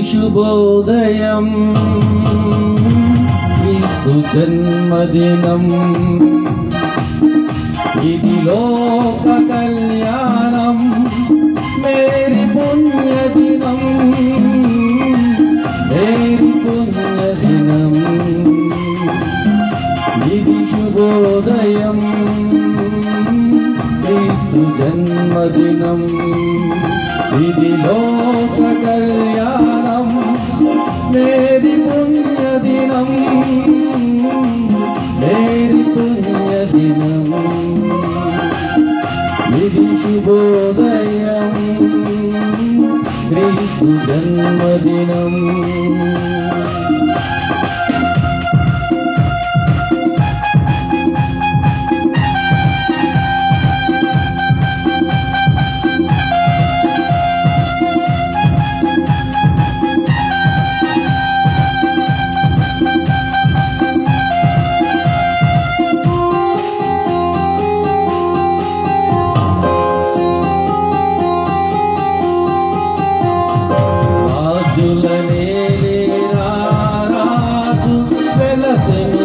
శుభోదయం క్రీస్తు జన్మదినం ఇది లోక కళ్యాణం మేరీ పుణ్యదినం మేరీ పుణ్యదినం ఇది శుభోదయం క్రీస్తు జన్మదినం ఇది లోక కళ్యాణం మేరీ పుణ్యదినం మేరీ పుణ్యదినం ఇది శుభోదయం క్రీస్తు జన్మదినం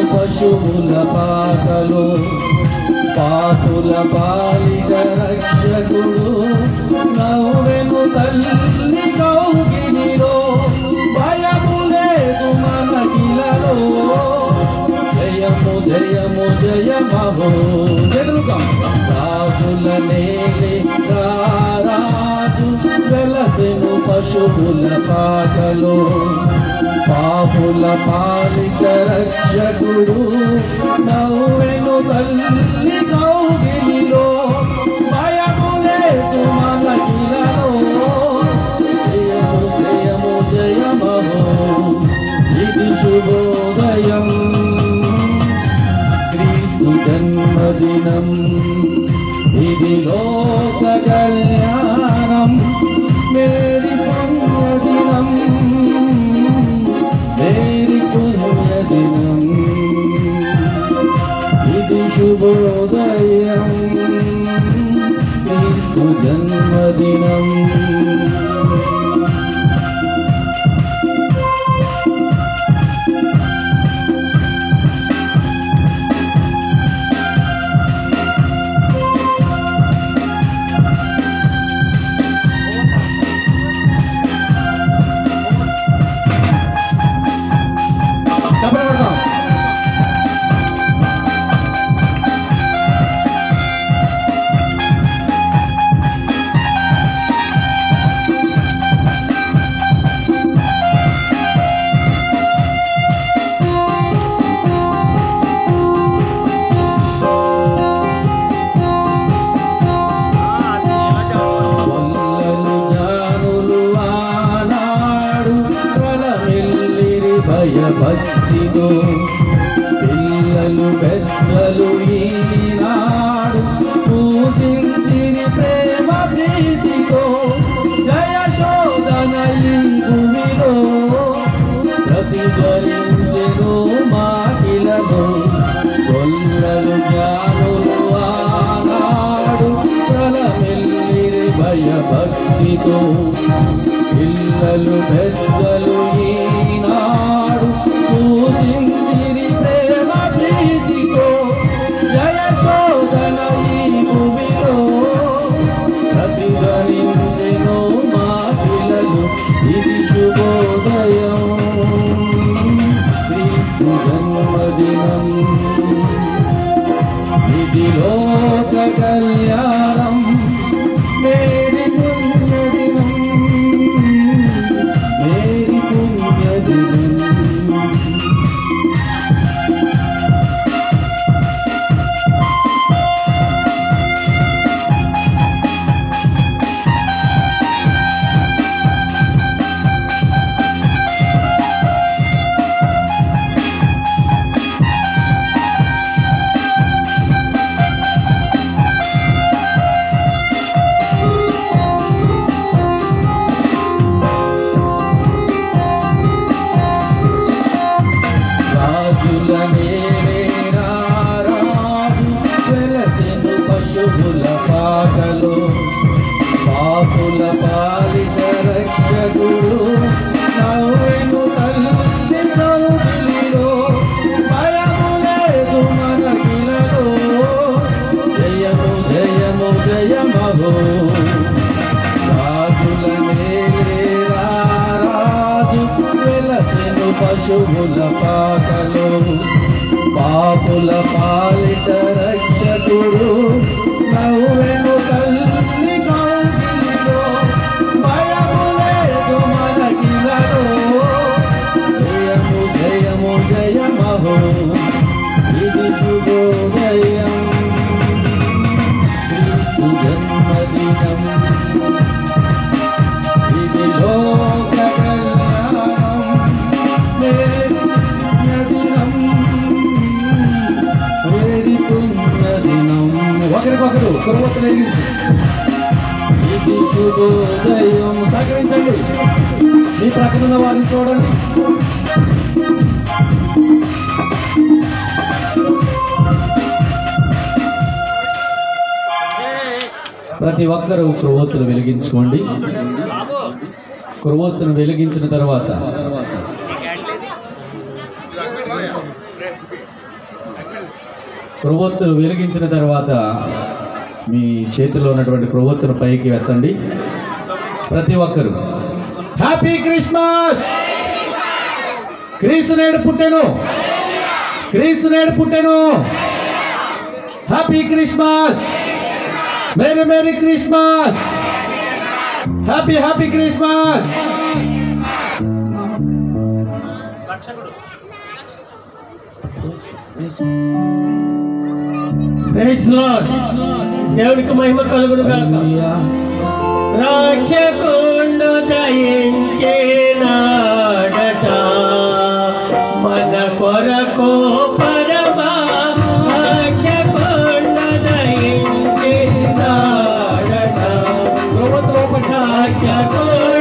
పశువుల పాకలో పాపుల పాలిట రక్షకుడు నవ్వెను తల్లి కౌగిలిలో భయము లేదు మనకిలలో జయము జయము జయమహో రాజుల నేలే రారాజు వెలసెను పశువుల పాకలో పాపుల పాలిక రక్షకుడు నవ్వెను తల్లి కౌగిలిలో భయము లేదు మనకిలలో జయము జయము జయమహో ఇది శుభోదయం క్రీస్తు జన్మదినం ఇది లోక కళ్యాణం మేరీ పుణ్యదినం మేరీ పుణ్యదినం ఇది శుభోదయం క్రీస్తు జన్మదినం భక్తితో పిల్లలు పెద్దలు ఈనాడు పూజించిరి ప్రేమ ప్రీతితో జయ శోధన ఈ భూమిలో ప్రతిఫలించెను మాకిలలో గొల్లలు జ్ఞానులు ఆనాడు ప్రలమెల్లిరి భయభక్తితో పిల్లలు పెద్దలు ఈనాడు పూజించిరి ప్రేమ ప్రీతితో జయ శోధన ఈ భూమిలో ప్రతిఫలించెను మాకిలలో ఇది శుభోదయం క్రీస్తు జన్మదినం ఇది లోక కళ్యాణం మేరీ పుణ్యదినం మేరీ పుణ్యదినం పశువుల పాకలో పాపుల పాలిట రక్షకుడు రాజులనేలేరా రాజు వెలసెను పశువుల పాకలో పాపుల పాలిట రక్షకుడు నవ్వెను తల్లి కౌగిలిలో భయము లేదు మనకిలలో జయము జయము జయమహో ఇది శుభోదయం క్రీస్తు జన్మదినం ఇది లోక కళ్యాణం పుణ్యదినం వేది పుణ్యదినం ఒకరికొకరు కొరవతలు ఇది శుభోదయం సహకరించండి మీ ప్రక్కన వారిని చూడండి ప్రతి ఒక్కరూ క్రొవ్వొత్తును వెలిగించుకోండి. క్రొవ్వొత్తును వెలిగించిన తర్వాత మీ చేతిలో ఉన్నటువంటి క్రొవ్వొత్తును పైకి ఎత్తండి. ప్రతి ఒక్కరూ హ్యాపీ క్రిస్మస్, క్రీస్తు నేడు పుట్టెను, క్రీస్తు నేడు పుట్టెను, happy Christmas, merry merry Christmas, happy happy Christmas. Praise Lord. దేవునికి మహిమ కలుగును గాక. రక్షకుడు దయించినాడట మన కొరకు పరమ రక్షకుడు దయించినాడట రక్షకుడు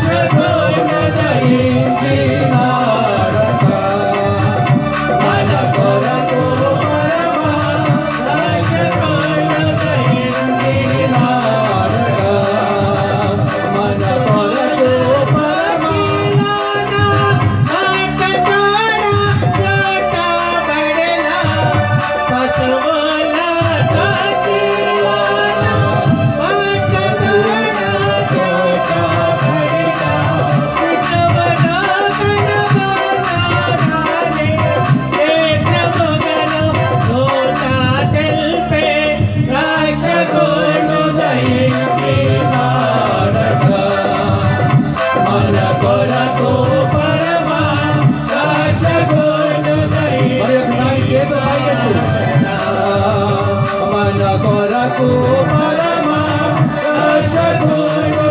Shut కొరకు పరమ రక్షకుడు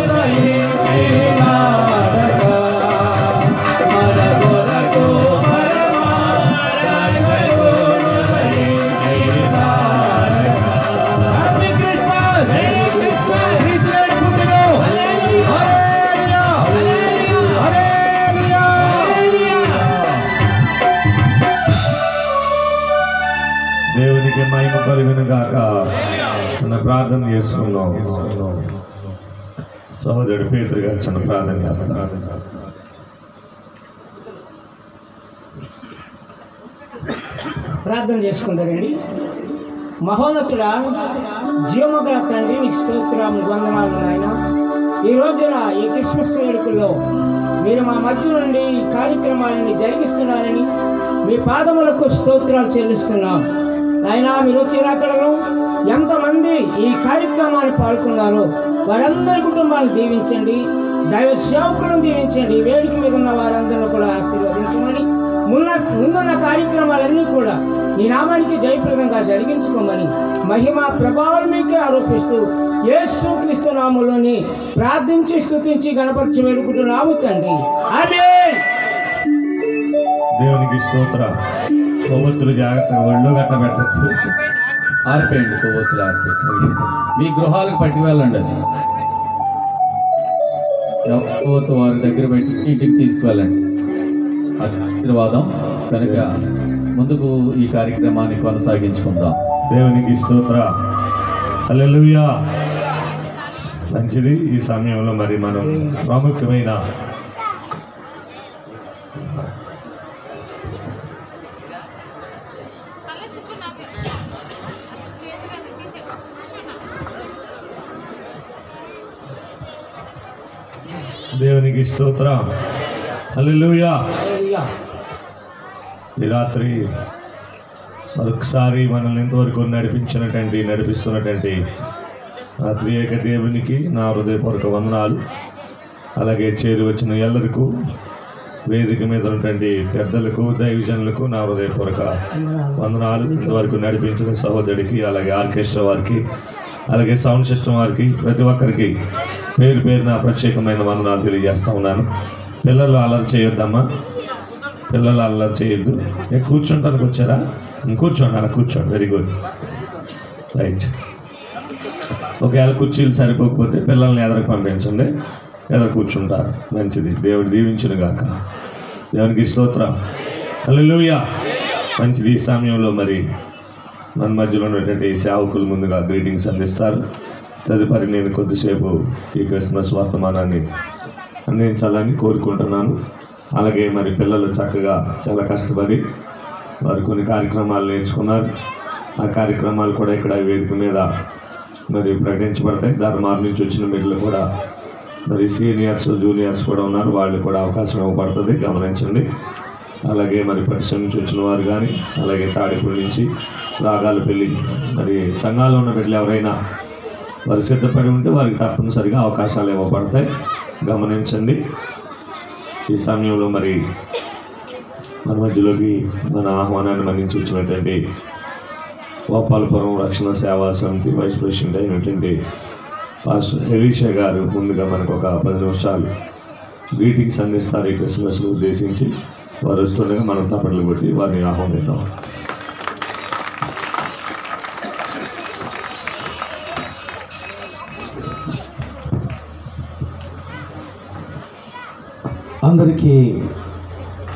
దయించినాడగా. మన కొరకు పరమ రక్షకుడు దయించినాడగా. Happy Christmas! Merry Christmas! Christian పుట్టినరోజు! హల్లెలూయా! హల్లెలూయా! దేవునికి మహిమ కలుగును గాక. చిన్న ప్రార్థన చేసుకుందాం. సహోదరుడు పేతురు గారు చిన్న ప్రార్థన చేస్తారు. ప్రార్థన చేసుకుంటారండి. మహోన్నతుడా, జీవముగల తండ్రి, నీకు స్తోత్రం, వందనాలు నాయన. ఈ రోజున ఈ క్రిస్మస్ వేడుకల్లో మీరు మా మధ్య నుండి ఈ కార్యక్రమాలని జరిగిస్తున్నారని మీ పాదములకు స్తోత్రాలు చెల్లిస్తున్నాం. ఆయన మీరు వచ్చిన అక్కడలో ఎంతమంది ఈ కార్యక్రమాన్ని పాల్గొన్నారో వారందరి కుటుంబాలను దీవించండి, దైవ సేవకులను దీవించండి. వేదిక మీద ఉన్న వారందరినీ కూడా ఆశీర్వదించమని, ముందున్న కార్యక్రమాలన్నీ కూడా నీ నామానికి జయప్రదంగా జరిగించుకోమని మహిమ ప్రభావాలు మీకే ఆరోపిస్తూ యేసుక్రీస్తు నామములోని ప్రార్థించి స్తుతించి గణపరిచి వేడుకుంటున్నాము తండ్రి. ఆమేన్. దేవునికి స్తోత్ర. కొవ్వొత్తులు జాగ్రత్తగా ఒళ్ళు గట్ట పెట్టచ్చు. ఆర్పేయండి, కొవ్వొత్తులు ఆర్పేసి మీ గృహాలకు పట్టి వెళ్ళండి. అది కొవ్వొత్తు వారి దగ్గర పెట్టి ఇంటికి తీసుకువెళ్ళండి. ఆశీర్వాదం కనుక ముందుకు ఈ కార్యక్రమాన్ని కొనసాగించుకుందాం. దేవునికి స్తోత్ర. హల్లెలూయా. మంచిది. ఈ సమయంలో మరి మనం ప్రాముఖ్యమైన దేవునికి స్తోత్ర. హల్లెలూయా. ఈ రాత్రి మరొకసారి మనల్ని ఎంతవరకు నడిపిస్తున్నటువంటి ఆ త్రియేక దేవునికి నా హృదయపూర్వక వందనాలు. అలాగే చేరి వచ్చిన ఎల్లరికూ, వేదిక మీద ఉన్నటువంటి పెద్దలకు, దైవజనులకు నా హృదయపూర్వక వందనాలు. ఇంతవరకు నడిపించిన సహోదరుడికి, అలాగే ఆర్కెస్ట్రా వారికి, అలాగే సౌండ్ సిస్టమ్ వారికి, ప్రతి ఒక్కరికి పేరు పేరున ప్రత్యేకమైన వందనాలు తెలియజేస్తూ ఉన్నాను. పిల్లలు అల్లరి చేయొద్దమ్మా, పిల్లలు అల్లరి చేయొద్దు. కూర్చుంటానికి వచ్చారా? కూర్చోండి, అలా కూర్చోండి. Very good, right. ఒకవేళ కుర్చీలు సరిపోకపోతే పిల్లల్ని ఎదరకు పంపించండి, ఎదరు కూర్చుంటారు. మంచిది. దేవుడు దీవించును గాక. దేవునికి స్తోత్రం. హల్లెలూయా. మంచిది. ఈ సమయంలో మరి మన మధ్యలో ఉన్నటువంటి సేవకులు ముందుగా గ్రీటింగ్స్ అందిస్తారు. తదుపరి నేను కొద్దిసేపు ఈ క్రిస్మస్ వర్తమానాన్ని అందించాలని కోరుకుంటున్నాను. అలాగే మరి పిల్లలు చక్కగా చాలా కష్టపడి వారు కొన్ని కార్యక్రమాలు నేర్చుకున్నారు. ఆ కార్యక్రమాలు కూడా ఇక్కడ వేదిక మీద మరి ప్రకటించబడతాయి. ధర్మార్ నుంచి వచ్చిన బిడ్డలు కూడా మరి సీనియర్స్, జూనియర్స్ కూడా ఉన్నారు. వాళ్ళు కూడా అవకాశం ఇవ్వబడుతుంది, గమనించండి. అలాగే మరి పరిశ్రమ నుంచి వచ్చిన వారు కానీ, అలాగే తాడిపూడి నుంచి, రాగాలపల్లి, మరి సంఘాల్లో ఉన్న బిడ్డలు ఎవరైనా వారు సిద్ధపడి ఉంటే వారికి తప్పనిసరిగా అవకాశాలు ఇవ్వబడతాయి, గమనించండి. ఈ సమయంలో మరి మన మధ్యలోకి మన ఆహ్వానాన్ని మన్నించి వచ్చినటువంటి గోపాలపురం రక్షణ సేవా సమితి వైస్ ప్రెసిడెంట్ అయినటువంటి పాస్టర్ ఎలీషా గారు ముందుగా మనకు ఒక 10 నిమిషాలు గ్రీటింగ్స్ అందిస్తారు. ఈ క్రిస్మస్ను ఉద్దేశించి వారు వస్తుండగా మనం తప్పట్లు కొట్టి వారిని ఆహ్వానిద్దాం. అందరికీ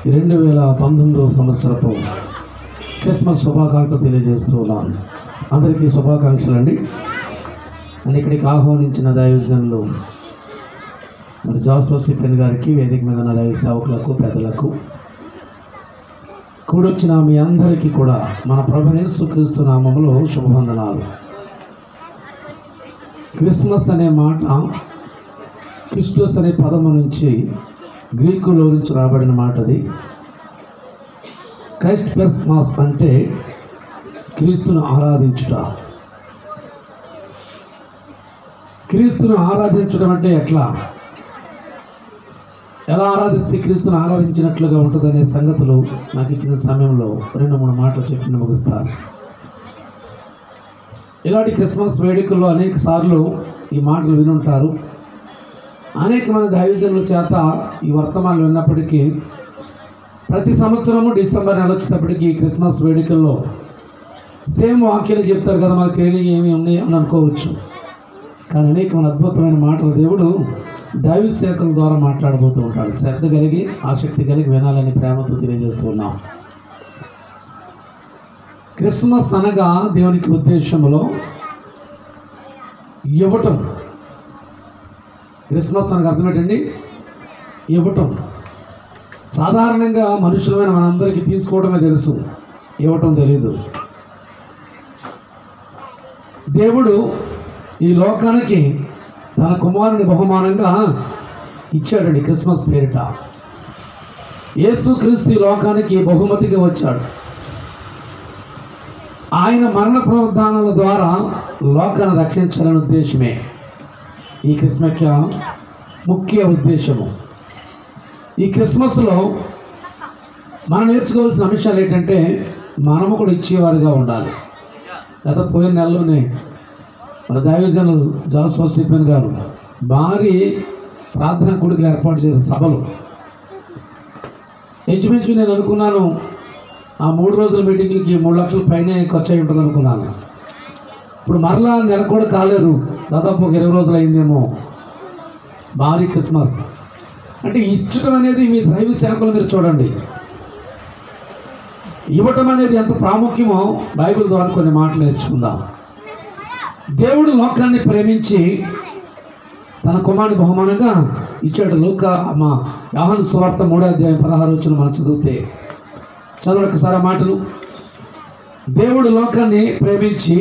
2019 సంవత్సరపు క్రిస్మస్ శుభాకాంక్షలు తెలియజేస్తూ ఉన్నాను. అందరికీ శుభాకాంక్షలు అండి. అండ్ ఇక్కడికి ఆహ్వానించిన దైవజనులు మరి జాస్పర్ స్టీఫెన్ గారికి, వేదిక మీద ఉన్న దైవ సేవకులకు, పెద్దలకు, కూడొచ్చిన మీ అందరికీ కూడా మన ప్రభువైన యేసుక్రీస్తు నామములో శుభవందనాలు. క్రిస్మస్ అనే మాట క్రిస్టస్ అనే పదము నుంచి, గ్రీకులో నుంచి రాబడిన మాట. అది క్రైస్ట్ ప్లస్ మాస్ అంటే క్రీస్తును ఆరాధించుట. క్రీస్తును ఆరాధించడం అంటే ఎలా ఆరాధిస్తే క్రీస్తును ఆరాధించినట్లుగా ఉంటుందనే సంగతులు నాకు ఇచ్చిన సమయంలో 2-3 మాటలు చెప్పి ముగిస్తాను. ఇలాంటి క్రిస్మస్ వేడుకల్లో అనేక సార్లు ఈ మాటలు వినుంటారు. అనేక మంది దైవజనుల చేత ఈ వర్తమానాలు విన్నప్పటికీ ప్రతి సంవత్సరము డిసెంబర్ నెల వచ్చేటప్పటికి క్రిస్మస్ వేడుకల్లో సేమ్ వాక్యాలు చెప్తారు కదా, మాకు తెలియని ఏమి ఉన్నాయి అని అనుకోవచ్చు. కానీ అనేకమైన అద్భుతమైన మాటలు దేవుడు దైవ సేవకుల ద్వారా మాట్లాడబోతూ ఉంటాడు. శ్రద్ధ కలిగి ఆసక్తి కలిగి వినాలని ప్రేమతో తెలియజేస్తూ ఉన్నాం. క్రిస్మస్ అనగా దేవునికి ఉద్దేశంలో ఇవ్వటం. క్రిస్మస్ అనగా అర్థం ఏంటండి? ఇవ్వటం. సాధారణంగా మనుషులమైన మనందరికీ తీసుకోవడమే తెలుసు, ఇవ్వటం తెలీదు. దేవుడు ఈ లోకానికి తన కుమారుని బహుమానంగా ఇచ్చాడండి క్రిస్మస్ పేరిట. యేసుక్రీస్తు ఈ లోకానికి బహుమతిగా వచ్చాడు. ఆయన మరణ పునరుద్ధానాల ద్వారా లోకాన్ని రక్షించాలనే ఉద్దేశమే ఈ క్రిస్మస్ ముఖ్య ఉద్దేశము. ఈ క్రిస్మస్లో మనం నేర్చుకోవాల్సిన అంశాలు ఏంటంటే మనము కూడా ఇచ్చేవారుగా ఉండాలి. గత పోయిన నెలలోనే మన దైవజనులు జాస్వా స్టీఫెన్ గారు భారీ ప్రార్థన కూడికలు ఏర్పాటు చేసే సభలు ఇంచుమించు నేను అనుకున్నాను ఆ 3 రోజుల మీటింగ్లకి 3 లక్షల పైనే ఖర్చు అయి ఉంటుంది అనుకున్నాను. ఇప్పుడు మరలా నెల కూడా కాలేదు, దాదాపు ఒక 20 రోజులు అయిందేమో. భారీ క్రిస్మస్ అంటే ఇచ్చటం అనేది మీ దైవ సేవకులు మీరు చూడండి. ఇవ్వటం అనేది ఎంత ప్రాముఖ్యమో బైబిల్ ద్వారా కొన్ని మాటలు నేర్చుకుందాం. దేవుడు లోకాన్ని ప్రేమించి తన కుమారుని బహుమానంగా ఇచ్చాడు. యోహాను సువార్త 3వ అధ్యాయం 16వ వచనం మనం చదివితే చదవండి ఒకసారి మాటలు. దేవుడు లోకాన్ని ప్రేమించి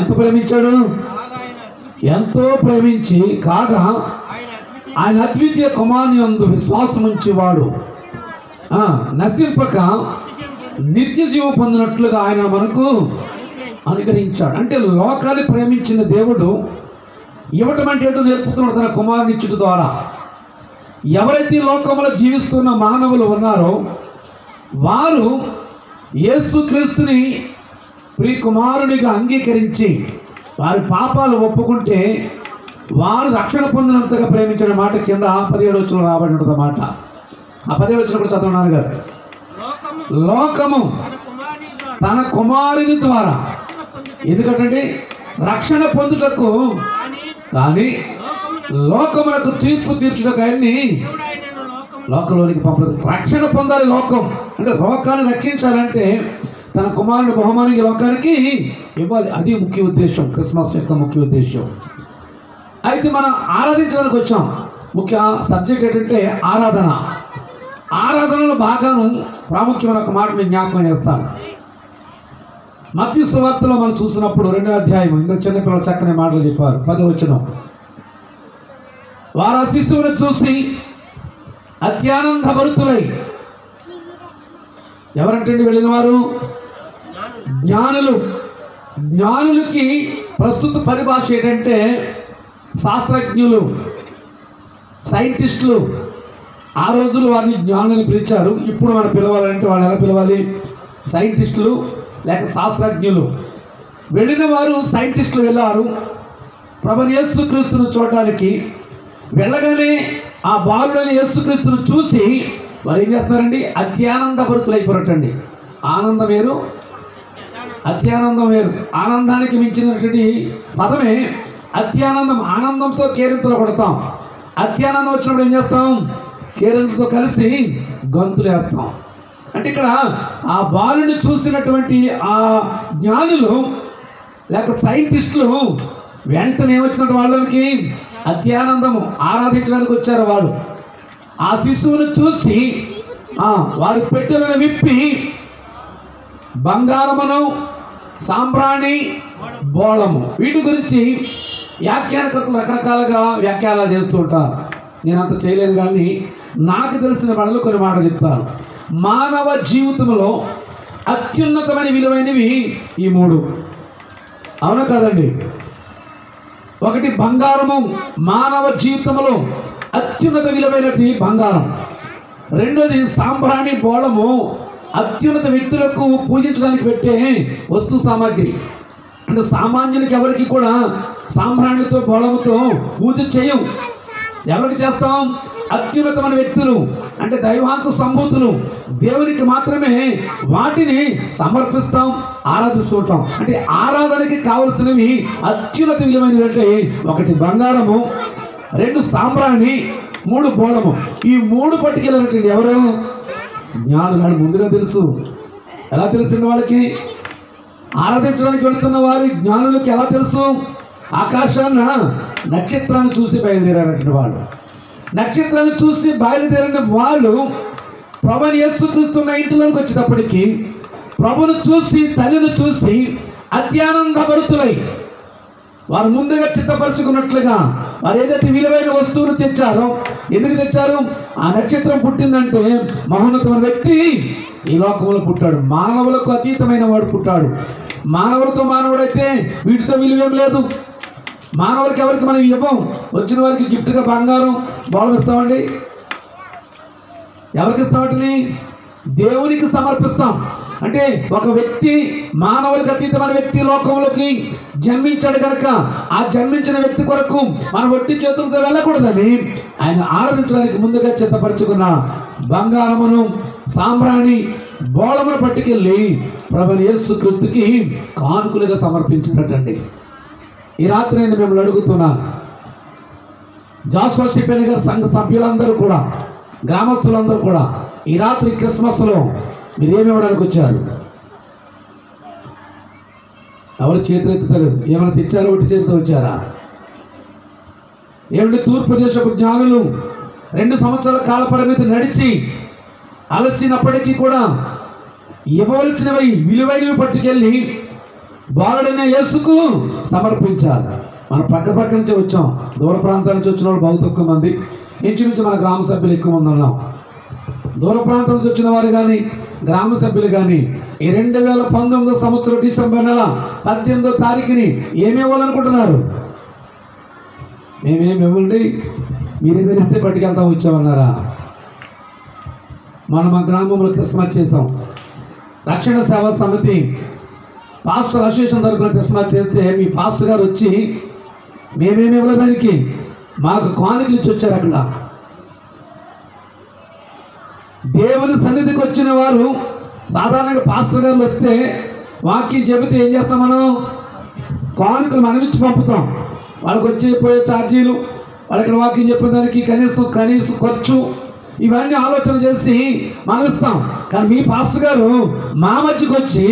ఎంత ప్రేమించాడు? ఎంతో ప్రేమించి కాగా ఆయన అద్వితీయ కుమారుని యందు విశ్వాసం ఉంచేవాడు నశింపక నిత్య జీవం పొందినట్లుగా ఆయన మనకు అనుగ్రహించాడు. అంటే లోకాన్ని ప్రేమించిన దేవుడు ఇవ్వటం అంటే ఏంటో నేర్పుతున్నాడు తన కుమారుని ఇచ్చుట ద్వారా. ఎవరైతే లోకంలో జీవిస్తున్న మానవులు ఉన్నారో వారు యేసుక్రీస్తుని ప్రియ కుమారునిగా అంగీకరించి వారి పాపాలు ఒప్పుకుంటే వారు రక్షణ పొందినంతగా ప్రేమించిన మాట కింద 17వ వచనంలో రాబడి ఉంటుంది అన్నమాట. ఆ 17వ వచనం కూడా చదవనాను గారు. లోకము తన కుమారుని ద్వారా, ఎందుకంటే రక్షణ పొందుటకు కానీ లోకములకు తీర్పు తీర్చుటకు ఆయన్ని లోకంలోనికి పంపదు. రక్షణ పొందాలి లోకం అంటే లోకాన్ని రక్షించాలంటే తన కుమారుని బహుమానికి లోకానికి ఇవ్వాలి. అది ముఖ్య ఉద్దేశం, క్రిస్మస్ యొక్క ముఖ్య ఉద్దేశం. అయితే మనం ఆరాధించడానికి వచ్చాం. ముఖ్య సబ్జెక్ట్ ఏంటంటే ఆరాధన. ఆరాధనలో బాగాను ప్రాముఖ్యమైన ఒక మాట నేను జ్ఞాపకం చేస్తాను. మత్తయి సువార్తలో మనం చూసినప్పుడు 2వ అధ్యాయం ఇందులో చిన్నపిల్లలు చక్కని మాటలు చెప్పారు. 10వ వచనం. వారు ఆ శిశువును చూసి అత్యానంద భరితులై, ఎవరంటే వెళ్ళిన వారు? జ్ఞానులు. జ్ఞానులకి ప్రస్తుత పరిభాష ఏంటంటే శాస్త్రజ్ఞులు, సైంటిస్టులు. ఆ రోజులు వారిని జ్ఞానులని పిలిచారు. ఇప్పుడు మనం పిలవాలంటే వాళ్ళు ఎలా పిలవాలి? సైంటిస్టులు లేక శాస్త్రజ్ఞులు. వెళ్ళిన వారు సైంటిస్టులు వెళ్ళారు ప్రభువైన యేసుక్రీస్తును చూడడానికి. వెళ్ళగానే ఆ బాలుడైన యేసుక్రీస్తును చూసి వారు ఏం చేస్తున్నారండి? అత్యానంద భరితులైపోరటండి. ఆనందం వేరు, అత్యానందం వేరు. ఆనందానికి మించినటువంటి పదమే అత్యానందం. ఆనందంతో కేరింతలు కొడతాం. అత్యానందం వచ్చినప్పుడు ఏం చేస్తాం? కేరింతలతో కలిసి గంతులు వేస్తాం. అంటే ఇక్కడ ఆ బాలుని చూసినటువంటి ఆ జ్ఞానులు లేక సైంటిస్టులు వెంటనే వచ్చినట్టు వాళ్ళకి అత్యానందము ఆరాధించడానికి వచ్చారు. వాళ్ళు ఆ శిశువును చూసి వారి పెట్టెలను విప్పి బంగారమును, సాంబ్రాణి, బోళము వీటి గురించి వ్యాఖ్యానకర్తలు రకరకాలుగా వ్యాఖ్యానాలు చేస్తూ ఉంటారు. నేను అంత చేయలేను కానీ నాకు తెలిసిన పనులు కొన్ని మాటలు చెప్తాను. మానవ జీవితంలో అత్యున్నతమైన విలువైనవి ఈ 3. అవునా కాదండి? ఒకటి బంగారము. మానవ జీవితంలో అత్యున్నత విలువైనది బంగారం. రెండోది సాంబ్రాణి, బోళము. అత్యున్నత వ్యక్తులకు పూజించడానికి పెట్టే వస్తు సామాగ్రి. అంటే సామాన్యులకి ఎవరికి కూడా సాంబ్రాణితో బోళముతో పూజ చేయం. ఎవరికి చేస్తాం? అత్యున్నతమైన వ్యక్తులు, అంటే దైవాంత సంభూతులు, దేవునికి మాత్రమే వాటిని సమర్పిస్తాం, ఆరాధిస్తూ ఉంటాం. అంటే ఆరాధనకి కావలసినవి అత్యున్నత విలువైనవి అంటే 1 బంగారము, 2 సాంబ్రాణి, 3 బోళము. ఈ 3 పట్టుకెళ్ళినటువంటి ఎవరు? జ్ఞానులు. ముందుగా తెలుసు. ఎలా తెలిసింది వాళ్ళకి? ఆరాధించడానికి వెళుతున్న వారి జ్ఞానులకు ఎలా తెలుసు? ఆకాశాన్న నక్షత్రాన్ని చూసి బయలుదేరారంటే వాళ్ళు. నక్షత్రాన్ని చూసి బయలుదేరిన వాళ్ళు ప్రభుని యేసుక్రీస్తున్న ఇంటిలోకి వచ్చేటప్పటికి ప్రభును చూసి, తల్లిని చూసి అత్యానందభరితులై వారు ముందుగా చిత్తపరుచుకున్నట్లుగా వారు ఏదైతే విలువైన వస్తువులు తెచ్చారో, ఎందుకు తెచ్చారు? ఆ నక్షత్రం పుట్టిందంటే మహోన్నతమైన వ్యక్తి ఈ లోకంలో పుట్టాడు, మానవులకు అతీతమైన వాడు పుట్టాడు. మానవులతో మానవుడైతే వీటితో విలువేం లేదు. మానవులకి ఎవరికి మనం ఇవ్వం. వచ్చిన వారికి గిఫ్ట్గా బంగారం బోళం ఇస్తామండి. ఎవరికి ఇస్తాం? వాటిని దేవునికి సమర్పిస్తాం. అంటే ఒక వ్యక్తి, మానవులకు అతీతమైన వ్యక్తి లోకంలోకి జన్మించాడు కనుక ఆ జన్మించిన వ్యక్తి కొరకు మనం ఒట్టి చేతులతో వెళ్ళకూడదని ఆయన ఆరాధించడానికి ముందుగా చిత్తపరుచుకున్న బంగారమును, సాంబ్రాణి, బోళమును పట్టుకెళ్ళి ప్రభుని యేసుక్రీస్తుకి కానుకలుగా సమర్పించినట్టండి. ఈ రాత్రి నేను మిమ్మల్ని అడుగుతున్నాను, జాషువా స్టీఫెన్ గారి సంఘ సభ్యులందరూ కూడా, గ్రామస్తులందరూ కూడా ఈ రాత్రి క్రిస్మస్లో మీరు ఏమి ఇవ్వడానికి వచ్చారు? ఎవరు చేతులు ఎత్తుతలేదు. ఏమైనా తెచ్చారో? ఒకటి చేతితో వచ్చారా? ఏమిటి? తూర్పు దేశపు జ్ఞానులు 2 సంవత్సరాల కాల పరిమితి నడిచి అలసినప్పటికీ కూడా ఇవ్వవలసినవి, విలువైనవి పట్టుకెళ్ళి బాలుడైన యేసుకు సమర్పించారు. మన పక్క నుంచి వచ్చాం. దూర ప్రాంతాల నుంచి వచ్చిన వాళ్ళు బహు తక్కువ మంది. ఇంచుమించు మన గ్రామ సభ్యులు ఎక్కువ మంది ఉన్నాం. దూర ప్రాంతాల నుంచి వచ్చిన వారు కానీ, గ్రామ సభ్యులు కానీ ఈ 2019 సంవత్సరం డిసెంబర్ నెల 18వ తారీఖుని ఏమి ఇవ్వాలనుకుంటున్నారు? మేమేమి ఇవ్వండి, మీరే తెలిస్తే పట్టుకెళ్తాం వచ్చామన్నారా? మనం మా గ్రామంలో క్రిస్మస్ చేసాం. రక్షణ సేవా సమితి పాస్టర్ అసోసియేషన్ తరపున క్రిస్మస్ చేస్తే మీ పాస్టర్ గారు వచ్చి మేమేమి ఇవ్వలేదానికి మాకు కానుకలు ఇచ్చి వచ్చారు. అక్కడ దేవుని సన్నిధికి వచ్చిన వారు సాధారణంగా పాస్టర్ గారు వస్తే వాక్యం చెబితే ఏం చేస్తాం? మనం కానుకలు మనం ఇచ్చి పంపుతాం. వాళ్ళకి వచ్చి పోయే ఛార్జీలు, వాళ్ళు ఇక్కడ వాక్యం చెప్పిన దానికి కనీసం ఖర్చు, ఇవన్నీ ఆలోచన చేసి మనం ఇస్తాం. కానీ మీ పాస్టర్ గారు మా మధ్యకి వచ్చి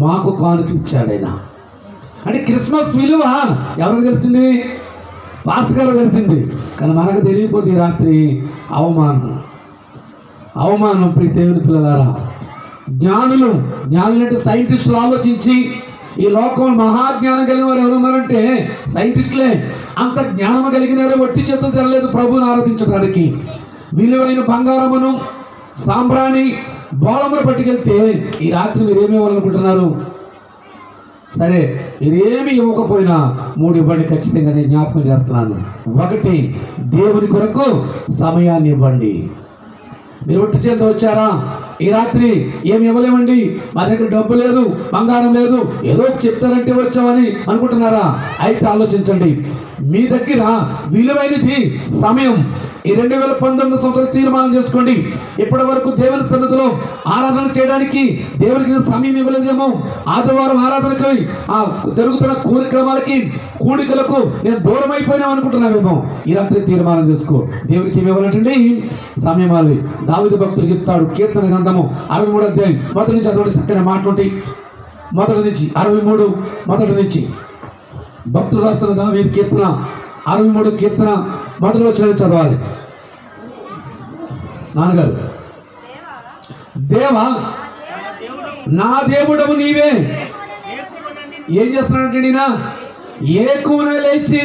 మాకు కానుక ఇచ్చాడు ఆయన. అంటే క్రిస్మస్ విలువ ఎవరికి తెలిసింది? పాస్టర్ గారు తెలిసింది. కానీ మనకు తెలియకపోతే ఈ రాత్రి అవమానం. ప్రియ దేవుని పిల్లలారా, జ్ఞానులు అంటే సైంటిస్టులు ఆలోచించి ఈ లోకం మహాజ్ఞానం కలిగిన వారు ఎవరున్నారంటే సైంటిస్టులే. అంత జ్ఞానం కలిగిన వారు ఒట్టి చేతులు తెరలేదు ప్రభువుని ఆరాధించడానికి. విలువైన బంగారమును, సాంబ్రాణి, బోళమును పట్టుకెళ్తే ఈ రాత్రి మీరేమి ఇవ్వాలనుకుంటున్నారు? సరే, మీరేమి ఇవ్వకపోయినా 3 ఇవ్వండి. ఖచ్చితంగా నేను జ్ఞాపకం చేస్తున్నాను. 1, దేవుని కొరకు సమయాన్ని ఇవ్వండి. మీరు ఒట్టి చేతితో వచ్చారా? ఈ రాత్రి ఏమి ఇవ్వలేమండి, మా దగ్గర డబ్బు లేదు, బంగారం లేదు, ఏదో చెప్తారంటే వచ్చామని అనుకుంటున్నారా? అయితే ఆలోచించండి. మీ దగ్గర విలువైనది సమయం. ఈ 2019 సంవత్సరం తీర్మానం చేసుకోండి. ఇప్పటి వరకు దేవుని సన్నిధిలో ఆరాధన చేయడానికి దేవునికి సమయం ఇవ్వలేదేమో. ఆదివారం ఆరాధనకి జరుగుతున్న కార్యక్రమాలకి, కూడికలకు నేను దూరం అయిపోయినాం అనుకుంటున్నామేమో. ఈ రాత్రి తీర్మానం చేసుకో. దేవునికి ఏమి ఇవ్వాలంటే సమయం ఇవ్వాలి. దావీదు భక్తుడు చెప్తాడు, కీర్తన గ్రంథము 63వ అధ్యాయం మొదటి నుంచి అదొకటి చక్కని మాటలుంటాయి. మొదటి నుంచి 63 మొదటి నుంచి భక్తులు రాస్తున్న దావీదు కీర్తన 63 కీర్తన మొదటి వచ్చిన చదవాలి. నాన్నగారు, దేవా నా దేవుడవు నీవే. ఏం చేస్తున్నాడంటే ఈయన ఏకున లేచి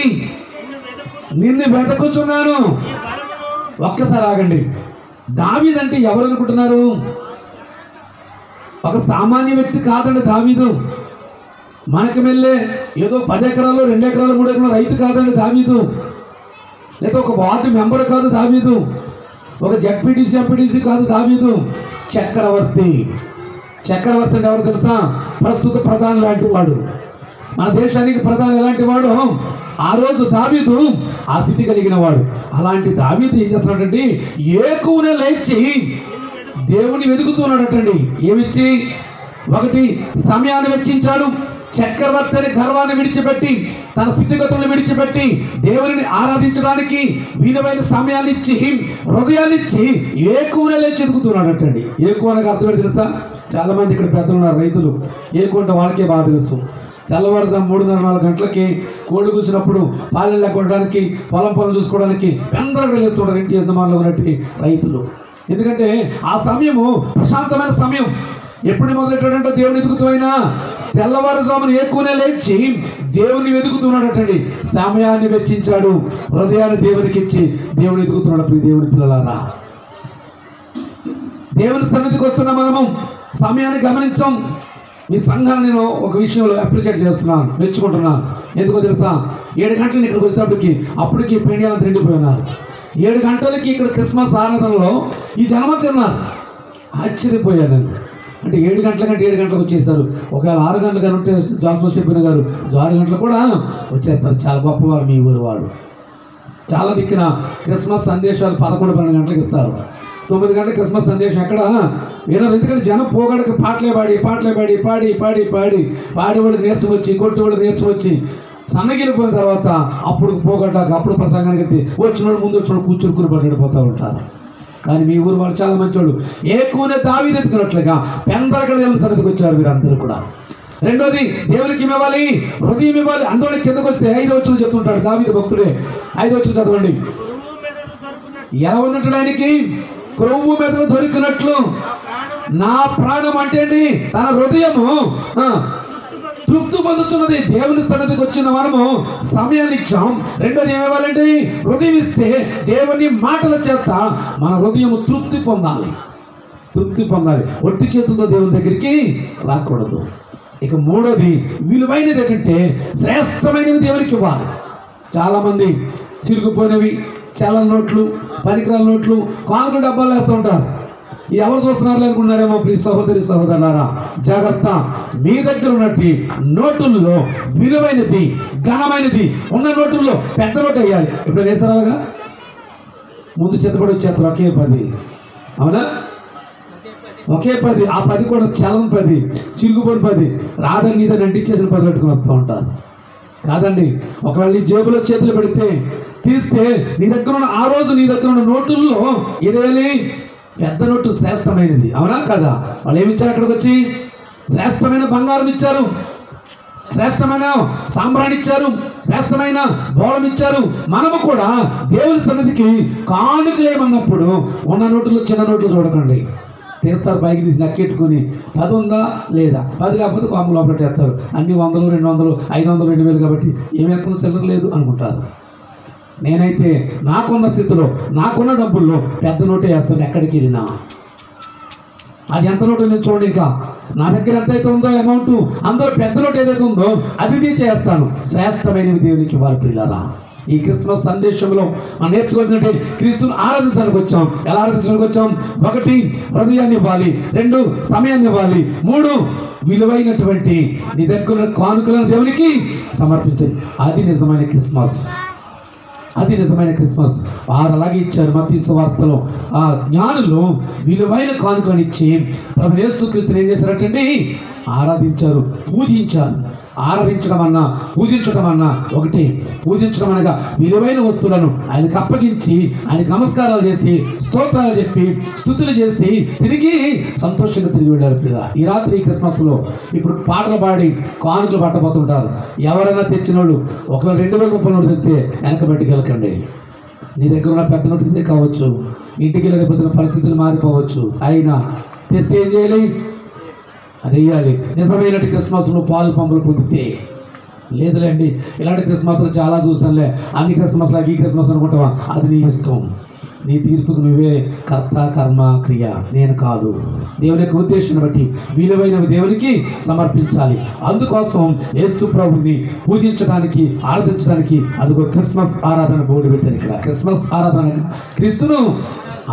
నిన్ను వెతకుచున్నాను. ఒక్కసారి ఆగండి. దావీదు అంటే ఎవరు అనుకుంటున్నారు? ఒక సామాన్య వ్యక్తి కాదండి దావీదు. మనకి వెళ్ళే ఏదో 10 ఎకరాలు, 2 ఎకరాలు, 3 ఎకరాలు రైతు కాదండి దావీదు. లేదా ఒక వార్డు మెంబర్ కాదు దావీదు. ఒక జడ్పీటీసీ, ఎంపీటీసీ కాదు దావీదు. చక్రవర్తి. చక్రవర్తి అంటే ఎవరు తెలుసా? ప్రస్తుత ప్రధాని లాంటి వాడు. మన దేశానికి ప్రధాని ఎలాంటి వాడు? ఆ రోజు దావీదు ఆ స్థితి కలిగిన వాడు. అలాంటి దావీదు ఏం చేస్తున్నాడంటే ఏకునే లేచి దేవుని వెతుకుతున్నాడటండి. ఏమిచ్చి? ఒకటి, సమయాన్ని వెచ్చించాడు. చక్రవర్తిని గర్వాన్ని విడిచిపెట్టి, తన స్థితిగతులను విడిచిపెట్టి దేవుని ఆరాధించడానికి విలువైన సమయాన్ని ఇచ్చి, హృదయాన్ని ఇచ్చి ఏకునే లేచి ఎదుగుతున్నాడటండి. ఏకు అనగా అర్థం ఏంటి తెలుసా? చాలా మంది ఇక్కడ పెద్దలు ఉన్నారు, రైతులు. ఏకు అంటే వాళ్ళకే బాగా తెలుసు. తెల్లవారుజాము 3:30-4 గంటలకి కోడి కూసినప్పుడు పాలెళ్ళ కొట్టడానికి, పొలం చూసుకోవడానికి పెందరగా లేస్తుంటారు ఇంటి యజమానులు ఉన్నట్టు రైతులు. ఎందుకంటే ఆ సమయము ప్రశాంతమైన సమయం. ఎప్పుడు మొదలెట్టాడంటే దేవుని వెతుకుతున్నా తెల్లవారుజామున ఎక్కువనే లేచి దేవుని వెతుకుతున్నాడటండి. సమయాన్ని వెచ్చించాడు, హృదయాన్ని దేవునికి ఇచ్చి దేవుని వెతుకుతున్నాడు. ప్రియ దేవుని పిల్లలారా, దేవుని సన్నిధికి వస్తున్న మనము సమయాన్ని గమనించాం. మీ సంఘాన్ని నేను ఒక విషయంలో అప్రిషియేట్ చేస్తున్నాను, మెచ్చుకుంటున్నాను. ఎందుకో తెలుసా? 7 గంటలకు ఇక్కడికి వచ్చేటప్పటికి అప్పటికి పెండియాలను తిండిపోయి ఉన్నారు. 7 గంటలకి ఇక్కడ క్రిస్మస్ ఆరాధనలో ఈ జనం తిన్నారు. ఆశ్చర్యపోయాను నేను. అంటే 7 గంటల కంటే 7 గంటలకు వచ్చేస్తారు. ఒకవేళ 6 గంటలు కానీ ఉంటే జాస్మస్ చెప్పిన గారు 6 గంటలకు కూడా వచ్చేస్తారు. చాలా గొప్పవారు మీ ఊరు వాడు. చాలా దిక్కున క్రిస్మస్ సందేశాలు 11-12 గంటలకు ఇస్తారు. 9 గంటల క్రిస్మస్ సందేశం ఎక్కడ వినరు. ఎందుకంటే జనం పోగడకి పాటలే పాడి పాడేవాళ్ళకి నేర్చుకు వచ్చి, కొట్టేవాళ్ళకి నేర్చుకు వచ్చి సన్నగిలిపోయిన తర్వాత అప్పుడు పోగొట్టాక అప్పుడు ప్రసంగానికి వెళ్తే వచ్చినోడు ముందు వచ్చినోడు కూర్చుని పడిపోతూ ఉంటారు. కానీ మీ ఊరు వాళ్ళు చాలా మంచోళ్ళు. ఏకునే దావీదు ఎత్తుకున్నట్లుగా పెందరకడ దేవుని సన్నిధికి వచ్చారు మీరందరూ కూడా. రెండోది, దేవునికి ఇవ్వాలి, హృదయం ఇవ్వాలి. అందులో కిందకు వస్తే 5వ వచనం చెప్తుంటాడు దావీదు భక్తుడే. 5వ వచనం చదవండి. ఎలా ఉందంటాడు ఆయనకి? క్రొవ్వు మీద దొరికినట్లు నా ప్రాణం అంటే తన హృదయము తృప్తి పొందుతున్నది. దేవుని సన్నిధికి వచ్చిన మనము సమయాన్ని ఇచ్చాం. రెండోది ఏమివ్వాలంటే హృదయం ఇస్తే దేవుని మాటల చేత మన హృదయం తృప్తి పొందాలి. ఒట్టి చేతులతో దేవుని దగ్గరికి రాకూడదు. ఇక మూడోది విలువైనది ఏంటంటే శ్రేష్టమైనవి దేవునికి ఇవ్వాలి. చాలామంది చిరిగిపోయినవి, చల్లల నోట్లు, పనికిరాల నోట్లు, కానుక డబ్బాలు వేస్తూ ఉంటారు. ఎవరు చూస్తున్నారు అనుకున్నారేమో. ప్రియ సహోదరి సహోదరులారా, జాగ్రత్త. మీ దగ్గర ఉన్నట్టు నోటుల్లో విలువైనది, ఘనమైనది ఉన్న నోటుల్లో పెద్ద నోటు వేయాలి. ఇప్పుడు వేసారాలుగా ముందు చేతపడి వచ్చేస్తారు ఒకే 10. అవునా? ఒకే 10. ఆ 10 కూడా చలం 10, చిరుగుపోని 10, రాదని నీదని అంటించేసిన 10 పెట్టుకుని వస్తూ ఉంటారు. కాదండి, ఒకవేళ నీ జేబులో చేతులు పెడితే తీస్తే నీ దగ్గర ఉన్న ఆ రోజు నీ దగ్గర ఉన్న నోటుల్లో ఇదేలి పెద్ద నోటు శ్రేష్టమైనది. అవునా కదా? వాళ్ళు ఏమిచ్చారు? అక్కడికి వచ్చి శ్రేష్టమైన బంగారం ఇచ్చారు, శ్రేష్టమైన సాంబ్రాణి ఇచ్చారు, శ్రేష్టమైన బోళం ఇచ్చారు. మనము కూడా దేవుని సన్నిధికి కానుకలేమన్నప్పుడు ఉన్న నోటులో చిన్న నోట్లు చూడకండి. తీస్తారు, పైకి తీసి నక్కెట్టుకుని 10 ఉందా లేదా, 10 లేకపోతే కాము లోపల వేస్తారు. అన్ని 100, 200, 500, 2000 కాబట్టి ఏమి ఎక్కడ చిల్లర లేదు అనుకుంటారు. నేనైతే నాకున్న స్థితిలో, నాకున్న డబ్బుల్లో పెద్ద నోటే వేస్తాను. ఎక్కడికి వెళ్ళినా అది ఎంత నోటు నేను చూడండి. ఇంకా నా దగ్గర ఎంత అయితే ఉందో అమౌంట్, అందులో పెద్ద నోటు ఏదైతే ఉందో అది చేస్తాను. శ్రేష్టమైనవి దేవునికి ఇవ్వాలి. ప్రియులారా, ఈ క్రిస్మస్ సందేశంలో మనం నేర్చుకోవాల్సినట్టు క్రీస్తుని ఆరాధించడానికి వచ్చాం. ఎలా ఆరాధించడానికి వచ్చాం? 1 హృదయాన్ని ఇవ్వాలి, 2 సమయాన్ని ఇవ్వాలి, 3 విలువైనటువంటి నీ దగ్గర కానుకలను దేవునికి సమర్పించాలి. అది నిజమైన క్రిస్మస్. వారు అలాగే ఇచ్చారు. మత్తయి సువార్తలో ఆ జ్ఞానులు విలువైన కానుకలను ఇచ్చి ప్రభు యేసుక్రీస్తుని ఏం చేశారంటే ఆరాధించారు, పూజించారు. ఆరాధించడం అన్నా పూజించడం అన్నా ఒకటి. పూజించడం అనగా విలువైన వస్తువులను ఆయనకు అప్పగించి ఆయనకు నమస్కారాలు చేసి స్తోత్రాలు చెప్పి స్తుతులు చేసి తిరిగి సంతోషంగా తిరిగి వెళ్ళారు. పిల్ల ఈ రాత్రి క్రిస్మస్లో ఇప్పుడు పాటలు పాడి కానుకలు పట్టబోతుంటారు. ఎవరైనా తెచ్చిన వాళ్ళు ఒకవేళ 2000 రూపాయల నోటు తెస్తే వెనక బయటికి నీ దగ్గర ఉన్న పెద్ద నోటు ఇదే కావచ్చు, ఇంటికి వెళ్ళకపోతున్న పరిస్థితులు మారిపోవచ్చు. అయినా తెస్తే ఏం చేయాలి? అది వేయాలి. నిజమైన క్రిస్మస్లో పాలు పంపులు పొందితే లేదులేండి. ఇలాంటి క్రిస్మస్లు చాలా చూసానులే, అన్ని క్రిస్మస్లు ఈ క్రిస్మస్ అనుకుంటావా? అది నీ ఇష్టం. నీ తీర్పుకు నువ్వే కర్త, కర్మ, క్రియ, నేను కాదు. దేవుని యొక్క ఉద్దేశాన్ని బట్టి విలువైనవి దేవునికి సమర్పించాలి. అందుకోసం యేసు ప్రభుని పూజించడానికి, ఆరాధించడానికి అదిగో క్రిస్మస్ ఆరాధన బోర్డు పెట్టారు. ఇక్కడ క్రిస్మస్ ఆరాధన క్రీస్తును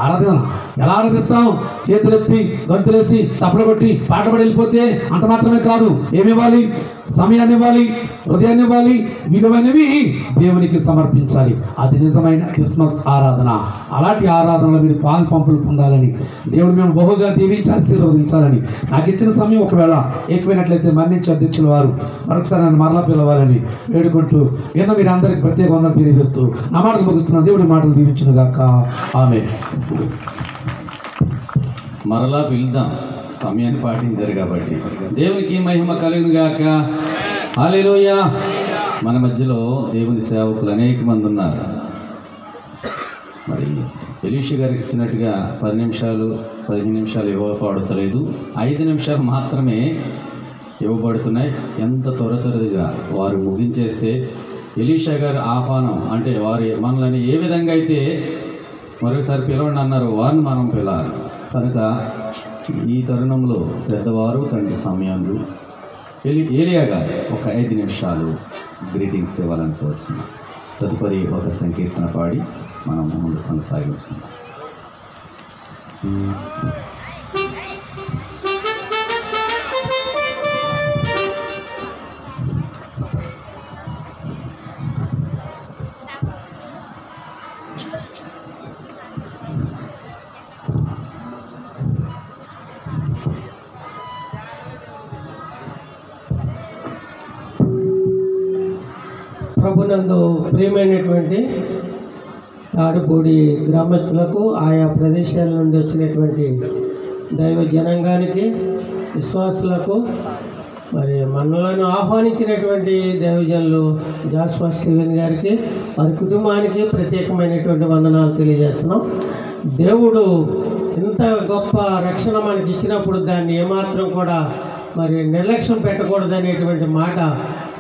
ఆరాధన ఎలా ఆరాధిస్తాం? చేతులెత్తి గంతులేసి చప్పలు కొట్టి పాట పడి వెళ్ళిపోతే అంత మాత్రమే కాదు. ఏమివ్వాలి? సమయాన్ని ఇవ్వాలి, హృదయాన్ని ఇవ్వాలి, విలువైనవి దేవునికి సమర్పించాలి. అది నిజమైన క్రిస్మస్ ఆరాధన. అలాంటి ఆరాధనలో మీరు పాలు పంపులు పొందాలని, దేవుడు మేము బహుగా దీవించి ఆశీర్వదించాలని, నాకు ఇచ్చిన సమయం ఒకవేళ ఎక్కువైనట్లయితే మన్నించి అధ్యక్షుల వారు మరొకసారి నన్ను మరలా పిలవాలని వేడుకుంటూ ఏదో మీరు అందరికి ప్రత్యేక వందలు తెలియజేస్తూ నా మాటలు ముగిస్తున్నాను. దేవుడి మాటలు దీవించును గాక. ఆమేన్. మరలా పిలుద్దాం, సమయాన్ని పాటించారు కాబట్టి. దేవునికి మహిమ కలుగును గాక. హల్లెలూయా. మన మధ్యలో దేవుని సేవకులు అనేక మంది ఉన్నారు. మరి ఎలీషా గారికి ఇచ్చినట్టుగా 10 నిమిషాలు 15 నిమిషాలు ఇవ్వబడతలేదు, 5 నిమిషాలు మాత్రమే ఇవ్వబడుతున్నాయి. ఎంత త్వరగా వారు ముగించేస్తే ఎలీషా గారి ఆహ్వానం అంటే వారి మనల్ని ఏ విధంగా అయితే మరొకసారి పిలవండి అన్నారు, వారిని మనం పిలవాలి. కనుక ఈ తరుణంలో పెద్దవారు తండ్రి సమయంలో ఏలియా గారు ఒక 5 నిమిషాలు గ్రీటింగ్స్ ఇవ్వాలని కోరుతున్నాం. తదుపరి ఒక సంకీర్తన పాడి మనం ముందు కొనసాగించుకుందాం. ప్రభునందు ప్రియమైనటువంటి తాడుపూడి గ్రామస్తులకు, ఆయా ప్రదేశాల నుండి వచ్చినటువంటి దైవ జనాంగానికి, విశ్వాసులకు, మరి మనలను ఆహ్వానించినటువంటి దైవజనులు జాస్వా స్టీవెన్ గారికి, వారి కుటుంబానికి ప్రత్యేకమైనటువంటి వందనాలు తెలియజేస్తున్నాం. దేవుడు ఇంత గొప్ప రక్షణ మనకి ఇచ్చినప్పుడు దాన్ని ఏమాత్రం కూడా మరి నిర్లక్ష్యం పెట్టకూడదు అనేటువంటి మాట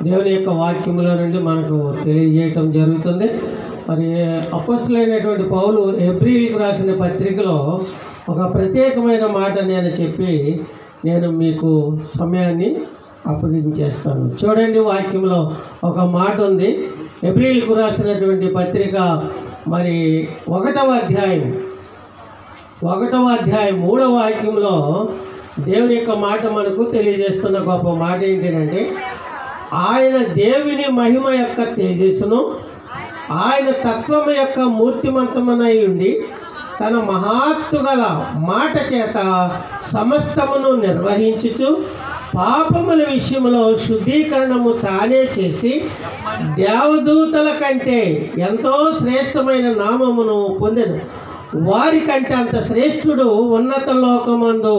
దేవుని యొక్క వాక్యంలో నుండి మనకు తెలియజేయటం జరుగుతుంది. మరి అపోస్తలుడైనటువంటి పౌలు హెబ్రీయులకు రాసిన పత్రికలో ఒక ప్రత్యేకమైన మాట నేను మీకు సమయాన్ని అప్పగించేస్తాను. చూడండి, వాక్యంలో ఒక మాట ఉంది. హెబ్రీయులకు రాసినటువంటి పత్రిక మరి 1వ అధ్యాయం 3వ వాక్యంలో దేవుని యొక్క మాట మనకు తెలియజేస్తున్న గొప్ప మాట ఏంటంటే, ఆయన దేవుని మహిమ యొక్క తేజస్సును, ఆయన తత్వము యొక్క మూర్తిమంతమునై ఉండి తన మహాత్తు గల మాట చేత సమస్తమును నిర్వహించుచు పాపముల విషయంలో శుద్ధీకరణము తానే చేసి దేవదూతల కంటే ఎంతో శ్రేష్టమైన నామమును పొందెను. వారి కంటే అంత శ్రేష్ఠుడు ఉన్నత లోకమందు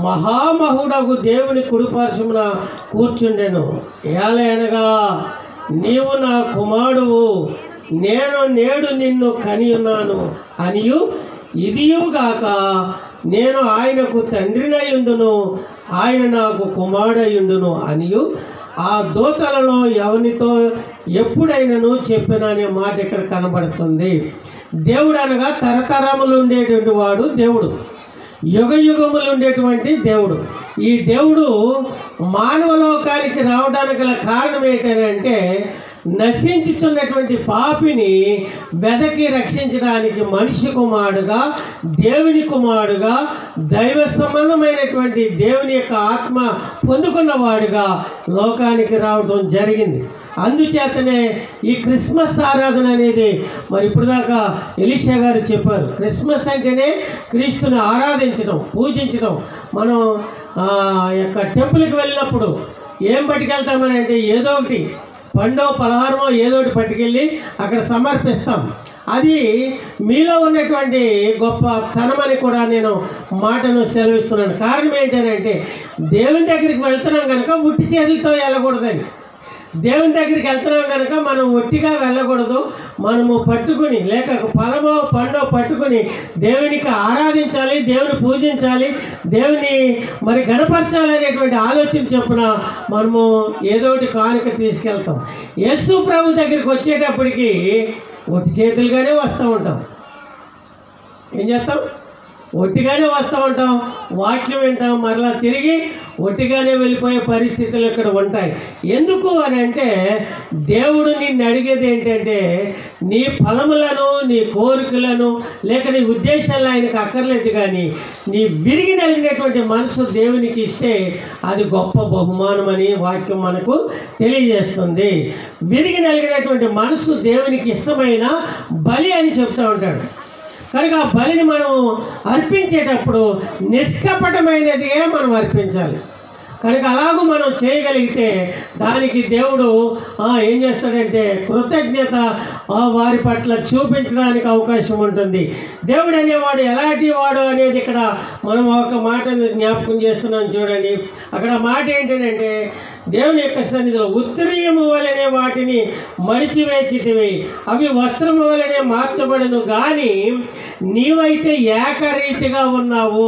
మహామహుడగు దేవుని కుడిపార్శ్వమున కూర్చుండెను. ఏలయనగా నీవు నా కుమారుడువు, నేను నేడు నిన్ను కనియున్నాను అనియు, ఇదియుగాక నేను ఆయనకు తండ్రినయుందును, ఆయన నాకు కుమారుడయుండును అనియు ఆ దూతలలో ఎవరితో ఎప్పుడైనాను చెప్పిన అనే మాట ఇక్కడ కనబడుతుంది. దేవుడు అనగా తరతరములు ఉండేటువంటి వాడు దేవుడు, యుగ యుగములు ఉండేటువంటి దేవుడు. ఈ దేవుడు మానవ లోకానికి రావడానికి గల కారణం ఏంటంటే, నశించుచున్నటువంటి పాపిని వెదకి రక్షించడానికి మనిషి కుమారుడుగా, దేవుని కుమారుడుగా, దైవ సంబంధమైనటువంటి దేవుని యొక్క ఆత్మ పొందుకున్నవాడుగా లోకానికి రావడం జరిగింది. అందుచేతనే ఈ క్రిస్మస్ ఆరాధన అనేది మరి ఇప్పుడు దాకా ఎలీషా గారు చెప్పారు. క్రిస్మస్ అంటేనే క్రీస్తుని ఆరాధించడం, పూజించడం. మనం యొక్క టెంపుల్కి వెళ్ళినప్పుడు ఏం పట్టుకెళ్తామని అంటే ఏదో ఒకటి పండో పలహారమో ఏదో ఒకటి పట్టుకెళ్ళి అక్కడ సమర్పిస్తాం. అది మీలో ఉన్నటువంటి గొప్ప తనమని కూడా నేను మాటను సెలవిస్తున్నాను. కారణం ఏంటంటే, దేవుని దగ్గరికి వెళ్తున్నాం కనుక ఉట్టి చేతులతో వెళ్ళకూడదని. దేవుని దగ్గరికి వెళ్తున్నాం కనుక మనం ఒట్టిగా వెళ్ళకూడదు. మనము పట్టుకుని లేక ఫలమో పండో పట్టుకుని దేవునికి ఆరాధించాలి, దేవుని పూజించాలి, దేవుని మరి గణపరచాలి అనేటువంటి ఆలోచన చొప్పున మనము ఏదో ఒకటి కానుక తీసుకెళ్తాం. యేసు ప్రభు దగ్గరికి వచ్చేటప్పటికి ఒట్టి చేతులుగానే వస్తూ ఉంటాం. ఏం చేస్తాం? ఒట్టిగానే వస్తూ ఉంటాం, వాక్యం వింటాం, మరలా తిరిగి ఒట్టిగానే వెళ్ళిపోయే పరిస్థితులు ఇక్కడ ఉంటాయి. ఎందుకు అని అంటే దేవుడు నిన్ను అడిగేది ఏంటంటే నీ ఫలములను, నీ కోరికలను, లేక నీ ఉద్దేశాలు ఆయనకు అక్కర్లేదు, కానీ నీ విరిగి నలిగినటువంటి మనసు దేవునికి ఇస్తే అది గొప్ప బహుమానమని వాక్యం మనకు తెలియజేస్తుంది. విరిగి నలిగినటువంటి మనసు దేవునికి ఇష్టమైన బలి అని చెప్తూ ఉంటాడు. కనుక ఆ బలిని మనం అర్పించేటప్పుడు నిష్కపటమైనదిగా మనం అర్పించాలి. కనుక అలాగూ మనం చేయగలిగితే దానికి దేవుడు ఏం చేస్తాడంటే కృతజ్ఞత వారి పట్ల చూపించడానికి అవకాశం ఉంటుంది. దేవుడు అనేవాడు ఎలాంటి వాడు అనేది ఇక్కడ మనం ఒక మాటను జ్ఞాపకం చేస్తున్నాం చూడండి. అక్కడ మాట ఏంటంటే దేవుని యొక్క సన్నిధిలో ఉత్తరీయము వలనే వాటిని మడిచివేచితివి, అవి వస్త్రము వలనే మార్చబడను, కానీ నీవైతే ఏకరీతిగా ఉన్నావు.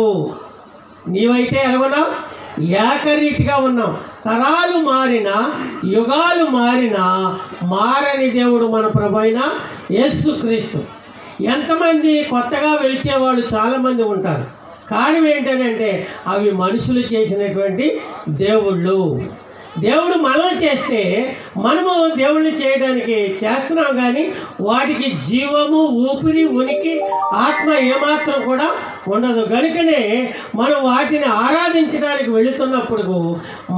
నీవైతే ఎలా ఉన్నావు? ఏకరీతిగా ఉన్నాం. తరాలు మారినా, యుగాలు మారినా మారని దేవుడు మన ప్రభువైన యేసుక్రీస్తు. ఎంతమంది కొత్తగా వెలిచేవాళ్ళు చాలామంది ఉంటారు. కారణం ఏంటంటే అవి మనుషులు చేసినటువంటి దేవుళ్ళు. దేవుడు మనం చేస్తే మనము దేవుడిని చేయడానికి చేస్తున్నాం, కానీ వాటికి జీవము, ఊపిరి, ఉనికి, ఆత్మ ఏమాత్రం కూడా ఉండదు. కనుకనే మనం వాటిని ఆరాధించడానికి వెళుతున్నప్పుడు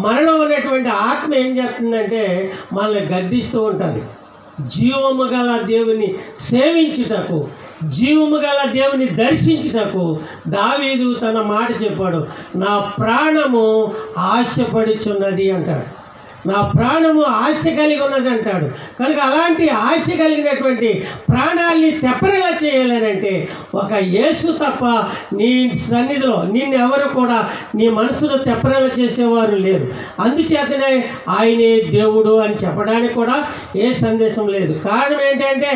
మనలో ఉన్నటువంటి ఆత్మ ఏం చేస్తుందంటే మనల్ని గద్దిస్తూ ఉంటుంది. జీవము గల దేవుని సేవించుటకు, జీవము గల దేవుని దర్శించుటకు దావీదు తన మాట చెప్పాడు, నా ప్రాణము ఆశపడుచున్నది అంటాడు. నా ప్రాణము ఆశ కలిగి ఉన్నది అంటాడు. కనుక అలాంటి ఆశ కలిగినటువంటి ప్రాణాన్ని తెప్పరిలా చేయాలనంటే ఒక యేసు తప్ప నీ సన్నిధిలో నిన్నెవరు కూడా నీ మనసును తెప్పరిలా చేసేవారు లేరు. అందుచేతనే ఆయనే దేవుడు అని చెప్పడానికి కూడా ఏ సందేశం లేదు. కారణం ఏంటంటే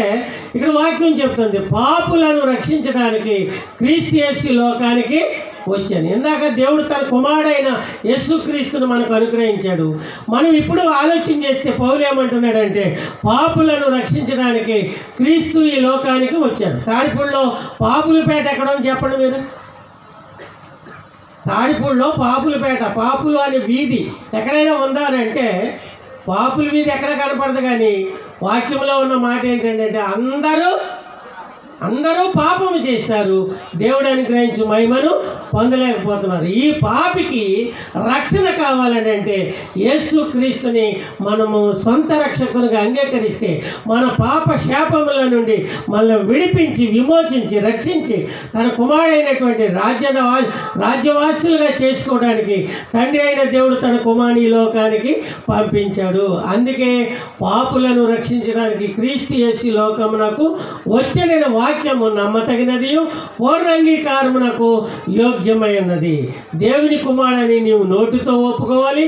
ఇక్కడ వాక్యం చెప్తుంది, పాపులను రక్షించడానికి క్రీస్తు యేసు లోకానికి వచ్చాను. ఇందాక దేవుడు తన కుమారుడైన యేసుక్రీస్తును మనకు అనుగ్రహించాడు. మనం ఇప్పుడు ఆలోచన చేస్తే పౌలు ఏమంటున్నాడంటే పాపులను రక్షించడానికి క్రీస్తు ఈ లోకానికి వచ్చాడు. తాడిపూడిలో పాపులపేట ఎక్కడో చెప్పండి మీరు. తాడిపూడిలో పాపులపేట, పాపులు అనే వీధి ఎక్కడైనా ఉందా అని అంటే పాపుల వీధి ఎక్కడ కనపడదు. కానీ వాక్యంలో ఉన్న మాట ఏంటంటే అందరూ పాపము చేశారు, దేవుడు అనుగ్రహించి మహిమను పొందలేకపోతున్నారు. ఈ పాపికి రక్షణ కావాలని అంటే యేసుక్రీస్తుని మనము సొంత రక్షకునిగా అంగీకరిస్తే మన పాప శాపముల నుండి మనల్ని విడిపించి, విమోచించి, రక్షించి తన కుమారుడైనటువంటి రాజ్యవాసులుగా చేసుకోవడానికి తండ్రి అయిన దేవుడు తన కుమారుని లోకానికి పంపించాడు. అందుకే పాపులను రక్షించడానికి క్రీస్తు యేసు లోకమునకు వచ్చేన వాక్యము నమ్మతగినది, పూర్ణాంగీకారమునకు యోగ్యమై ఉన్నది. దేవుని కుమారుడని నీవు నోటితో ఒప్పుకోవాలి.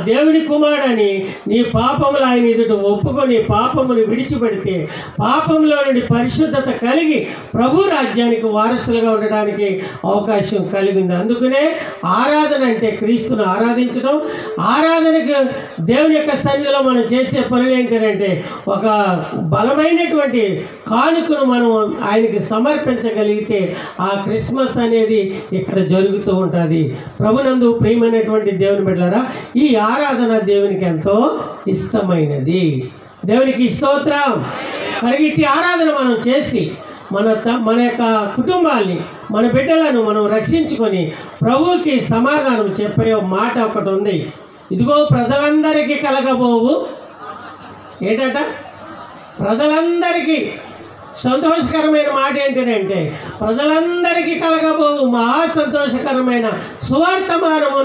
దేవుని కుమారుడని నీ పాపములు ఆయన ఎదుట ఒప్పుకొని పాపమును విడిచిపెడితే పాపంలో నుండి పరిశుద్ధత కలిగి ప్రభు రాజ్యానికి వారసులుగా ఉండడానికి అవకాశం కలిగింది. అందుకనే ఆరాధన అంటే క్రీస్తును ఆరాధించడం. ఆరాధనకు దేవుని యొక్క సన్నిధిలో మనం చేసే పనులు ఏంటంటే ఒక బలమైనటువంటి కానుకను మనం ఆయనకి సమర్పించగలిగితే ఆ క్రిస్మస్ అనేది ఇక్కడ జరుగుతూ ఉంటుంది. ప్రభునందు ప్రియమైనటువంటి దేవుని బిడ్డలారా, ఈ ఆరాధన దేవునికి ఎంతో ఇష్టమైనది. దేవునికి స్తోత్రం. మరి ఇట్టి ఆరాధన మనం చేసి మన యొక్క కుటుంబాల్ని, మన బిడ్డలను మనం రక్షించుకొని ప్రభువుకి సమాధానం చెప్పే మాట ఒకటి ఉంది. ఇదిగో ప్రజలందరికీ కలగబోవు ఏంటంట, ప్రజలందరికీ సంతోషకరమైన మాట ఏంటంటే ప్రజలందరికీ కలగబోవు మహా సంతోషకరమైన సువార్తమానము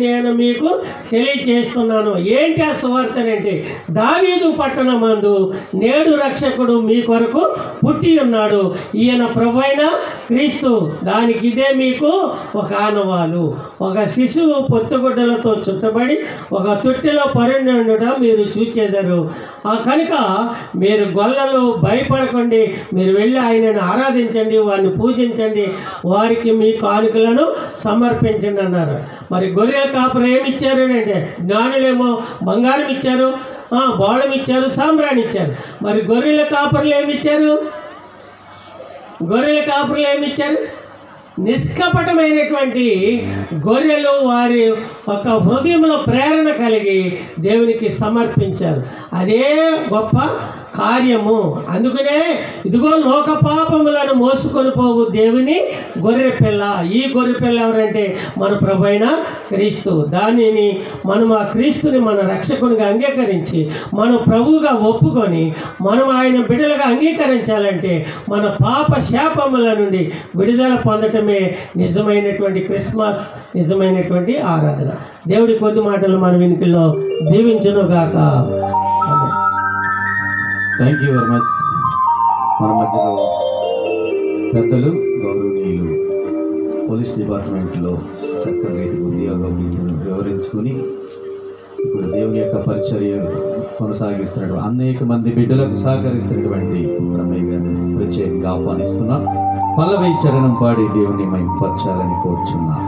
నేను మీకు తెలియచేస్తున్నాను. ఏంటి ఆ సువార్తనంటే దావీదు పట్టణమందు నేడు రక్షకుడు మీ కొరకు పుట్టి ఉన్నాడు, ఈయన ప్రభువైన క్రీస్తు. దానికి ఇదే మీకు ఒక ఆనవాలు. ఒక శిశువు పొత్తుగుడ్డలతో చుట్టబడి ఒక తొట్టిలో పరుండి ఉండటం మీరు చూచేదారు. కనుక మీరు గొల్లలు భయపడకండి, మీరు వెళ్ళి ఆయనను ఆరాధించండి, వారిని పూజించండి, వారికి మీ కానుకలను సమర్పించండి అన్నారు. మరి గొర్రెల కాపురు ఏమి ఇచ్చారు అంటే జ్ఞానులేమో బంగారం ఇచ్చారు, బోళం ఇచ్చారు, సాంబ్రాణి ఇచ్చారు. మరి గొర్రెల కాపురులు ఏమి ఇచ్చారు? గొర్రెల కాపురులు ఏమి ఇచ్చారు? నిష్కపటమైనటువంటి గొర్రెలు వారి ఒక హృదయంలో ప్రేరణ కలిగి దేవునికి సమర్పించారు. అదే గొప్ప కార్యము. అందుకనే ఇదిగో లోక పాపములను మోసుకొని పోవు దేవుని గొర్రె పిల్ల. ఈ గొర్రె పిల్ల ఎవరంటే మన ప్రభు అయిన క్రీస్తు. దానిని మనం ఆ క్రీస్తుని మన రక్షకునిగా అంగీకరించి మన ప్రభువుగా ఒప్పుకొని మనం ఆయన బిడ్డలుగా అంగీకరించాలంటే మన పాప శాపముల నుండి విడుదల పొందటమే నిజమైనటువంటి క్రిస్మస్, నిజమైనటువంటి ఆరాధన. దేవుడి కొద్ది మాటలు మన వినికిల్లో దీవించును గాక. Thank you very much. మన మధ్యలో పెద్దలు, గౌరవనీయులు పోలీస్ డిపార్ట్మెంట్లో చక్కగా రీతికి ఉద్యోగం వివరించుకొని ఇప్పుడు దేవుని యొక్క పరిచర్య కొనసాగిస్తున్నటువంటి అనేక మంది బిడ్డలకు సహకరిస్తున్నటువంటి బ్రహ్మయ్య గారిని ప్రత్యేకంగా ఆహ్వానిస్తున్నాం. పల్లవి చరణం పాడి దేవుని మహిమపరచాలని కోరుచున్నాం.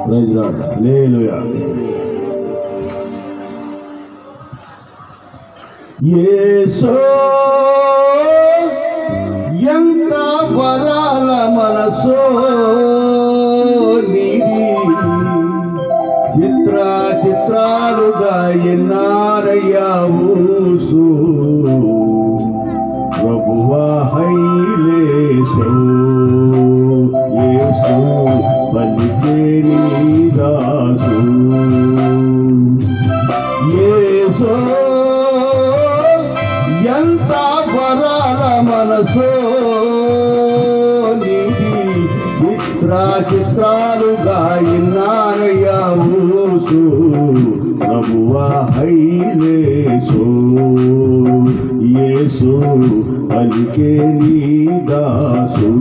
Praise lord. హల్లెలూయా. యేసో ఎంత వరాల మనసో నీది, చిత్రాలుగా ఎన్నారయ్యా ఊసు ప్రభువా హైలేసో యేసు పలికే నీ దాసు యేసో ఎంత వరాల మనసో నీది, చిత్రాలుగా ఇన్నారయ్యా ఊసు ప్రభువా హైలేసో యేసు పలికే నీ దాసు.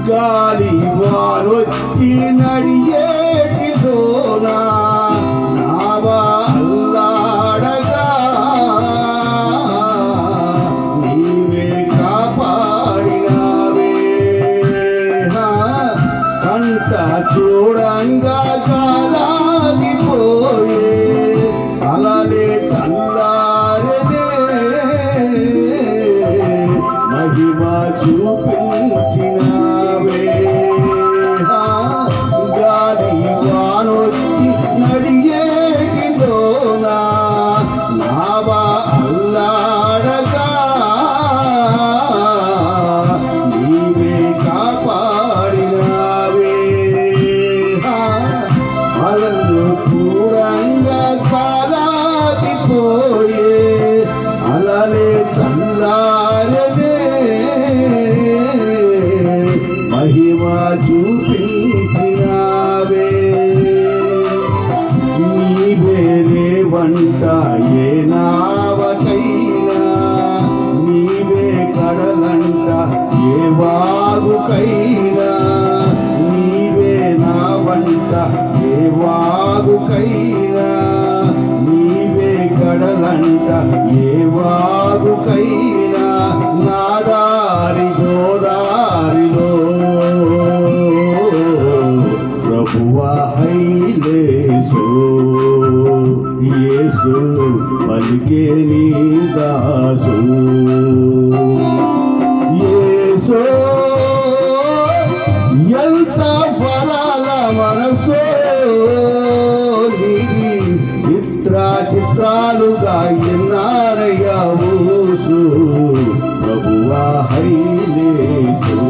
గాలి వానొచ్చి నడియేటిలోనా నావా అల్లాడగా నీవే కాపాడినావే, కంట చూడంగా కాలాగిపోయే అలలే చల్లారనే మహిమ చూపించినావే. గాలి వానొచ్చి నడియేటిలోనా నావా అల్లాడగా నీవే కాపాడినావే, అలలు చూడంగా కాలాగిపోయే అలలే చల్లారనే మహిమ చూపించినావే. నీవేరే వంట ఏ నావకైనా, నీవే కడలంట ఏ వాగుకైనా, నీవే నా వంట ఏ వాగుకైనా, నీవే కడలంట ఏ వాగుకైనా, నా దారి గోదారిలో ప్రభువా హైలేసో యేసు పలికే నీ దాసు యేసో ఎంత ఫలాల మనసో నీది, చిత్రాలుగా ఎన్నారయ్యా ఊసు ప్రభువా హైలేసో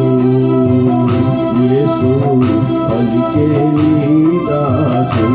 యేసు పలికే నీ దాసు.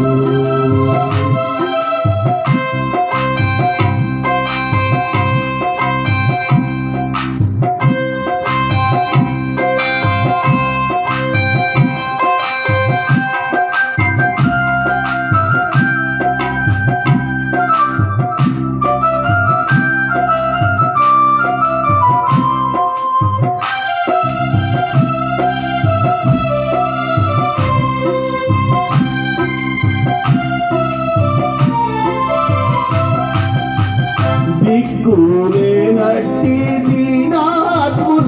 దిక్కులేనట్టి దీనాత్ములంటే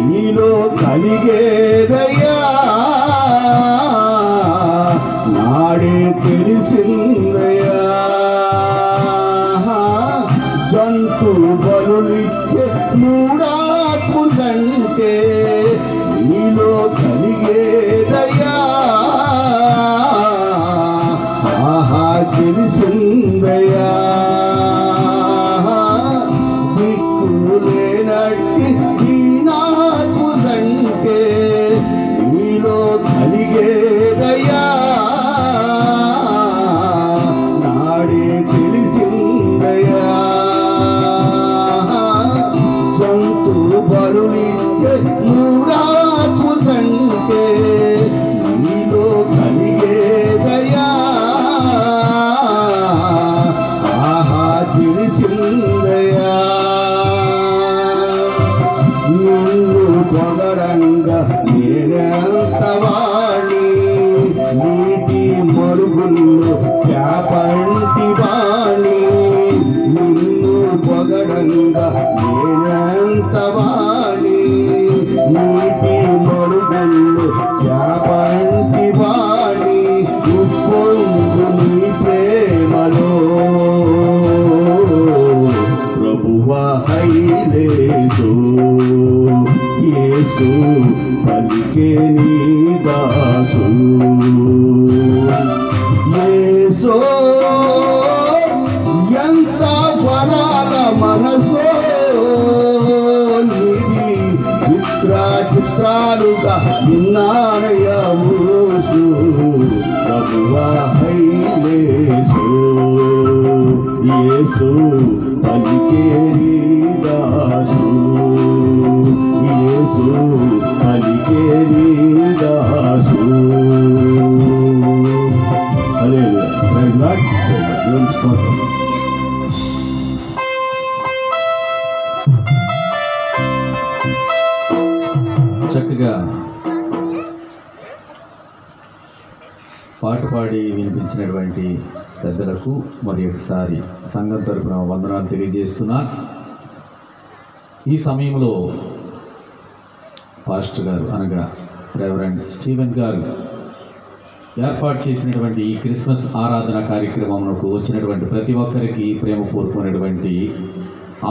నీలో కలిగేదయ్యా నాడే తెలిసిందయ్యా జంతు బలులిచ్చే మూడాత్ములంటే నీలో కలిగేదయ్యా ఆహా తెలిసిందయ్యా దిక్కులేనట్టి దీనాత్ములంటే నీలో కలిగేదయ్యా నాడే తెలిసిందయ్యా జంతు బలులిచ్చే మూడాత్ములంటే నీలో కలిగేదయ్యా ఆహా తెలిసిందయ్యా నిన్ను పొగడంగా నేనెంత వాణి నీటి మరుగుల్లో చేపంటి వాణి నిన్ను పొగడంగా నేనెంత వాణి నీటి మరుగుల్లో చేపంటి వాణి ఉప్పొంగు నీ ప్రేమలో ప్రభువా హైలేసు యేసు పలికే నీ దాసు యేసో ఎంత వరాల మనసో నిధి చిత్రాలుగా నిన్నానయ్యా మూసు ప్రభువా హైలేసు యేసు పలికే నీ దాసు యేసు పలికే నీ దాసు హల్లెలూయా ప్రైజ్ లార్డ్ దేవుని స్తోత్రం చక్కగా పాట పాడి వినిపించినటువంటి పెద్దలకు మరి ఒకసారి సంఘం తరపున వందనాలు తెలియజేస్తున్నా. ఈ సమయంలో పాస్టర్ గారు అనగా రెవరెండ్ స్టీవెన్ గారు ఏర్పాటు చేసినటువంటి ఈ క్రిస్మస్ ఆరాధన కార్యక్రమంకు వచ్చినటువంటి ప్రతి ఒక్కరికి ప్రేమపూర్వకమైనటువంటి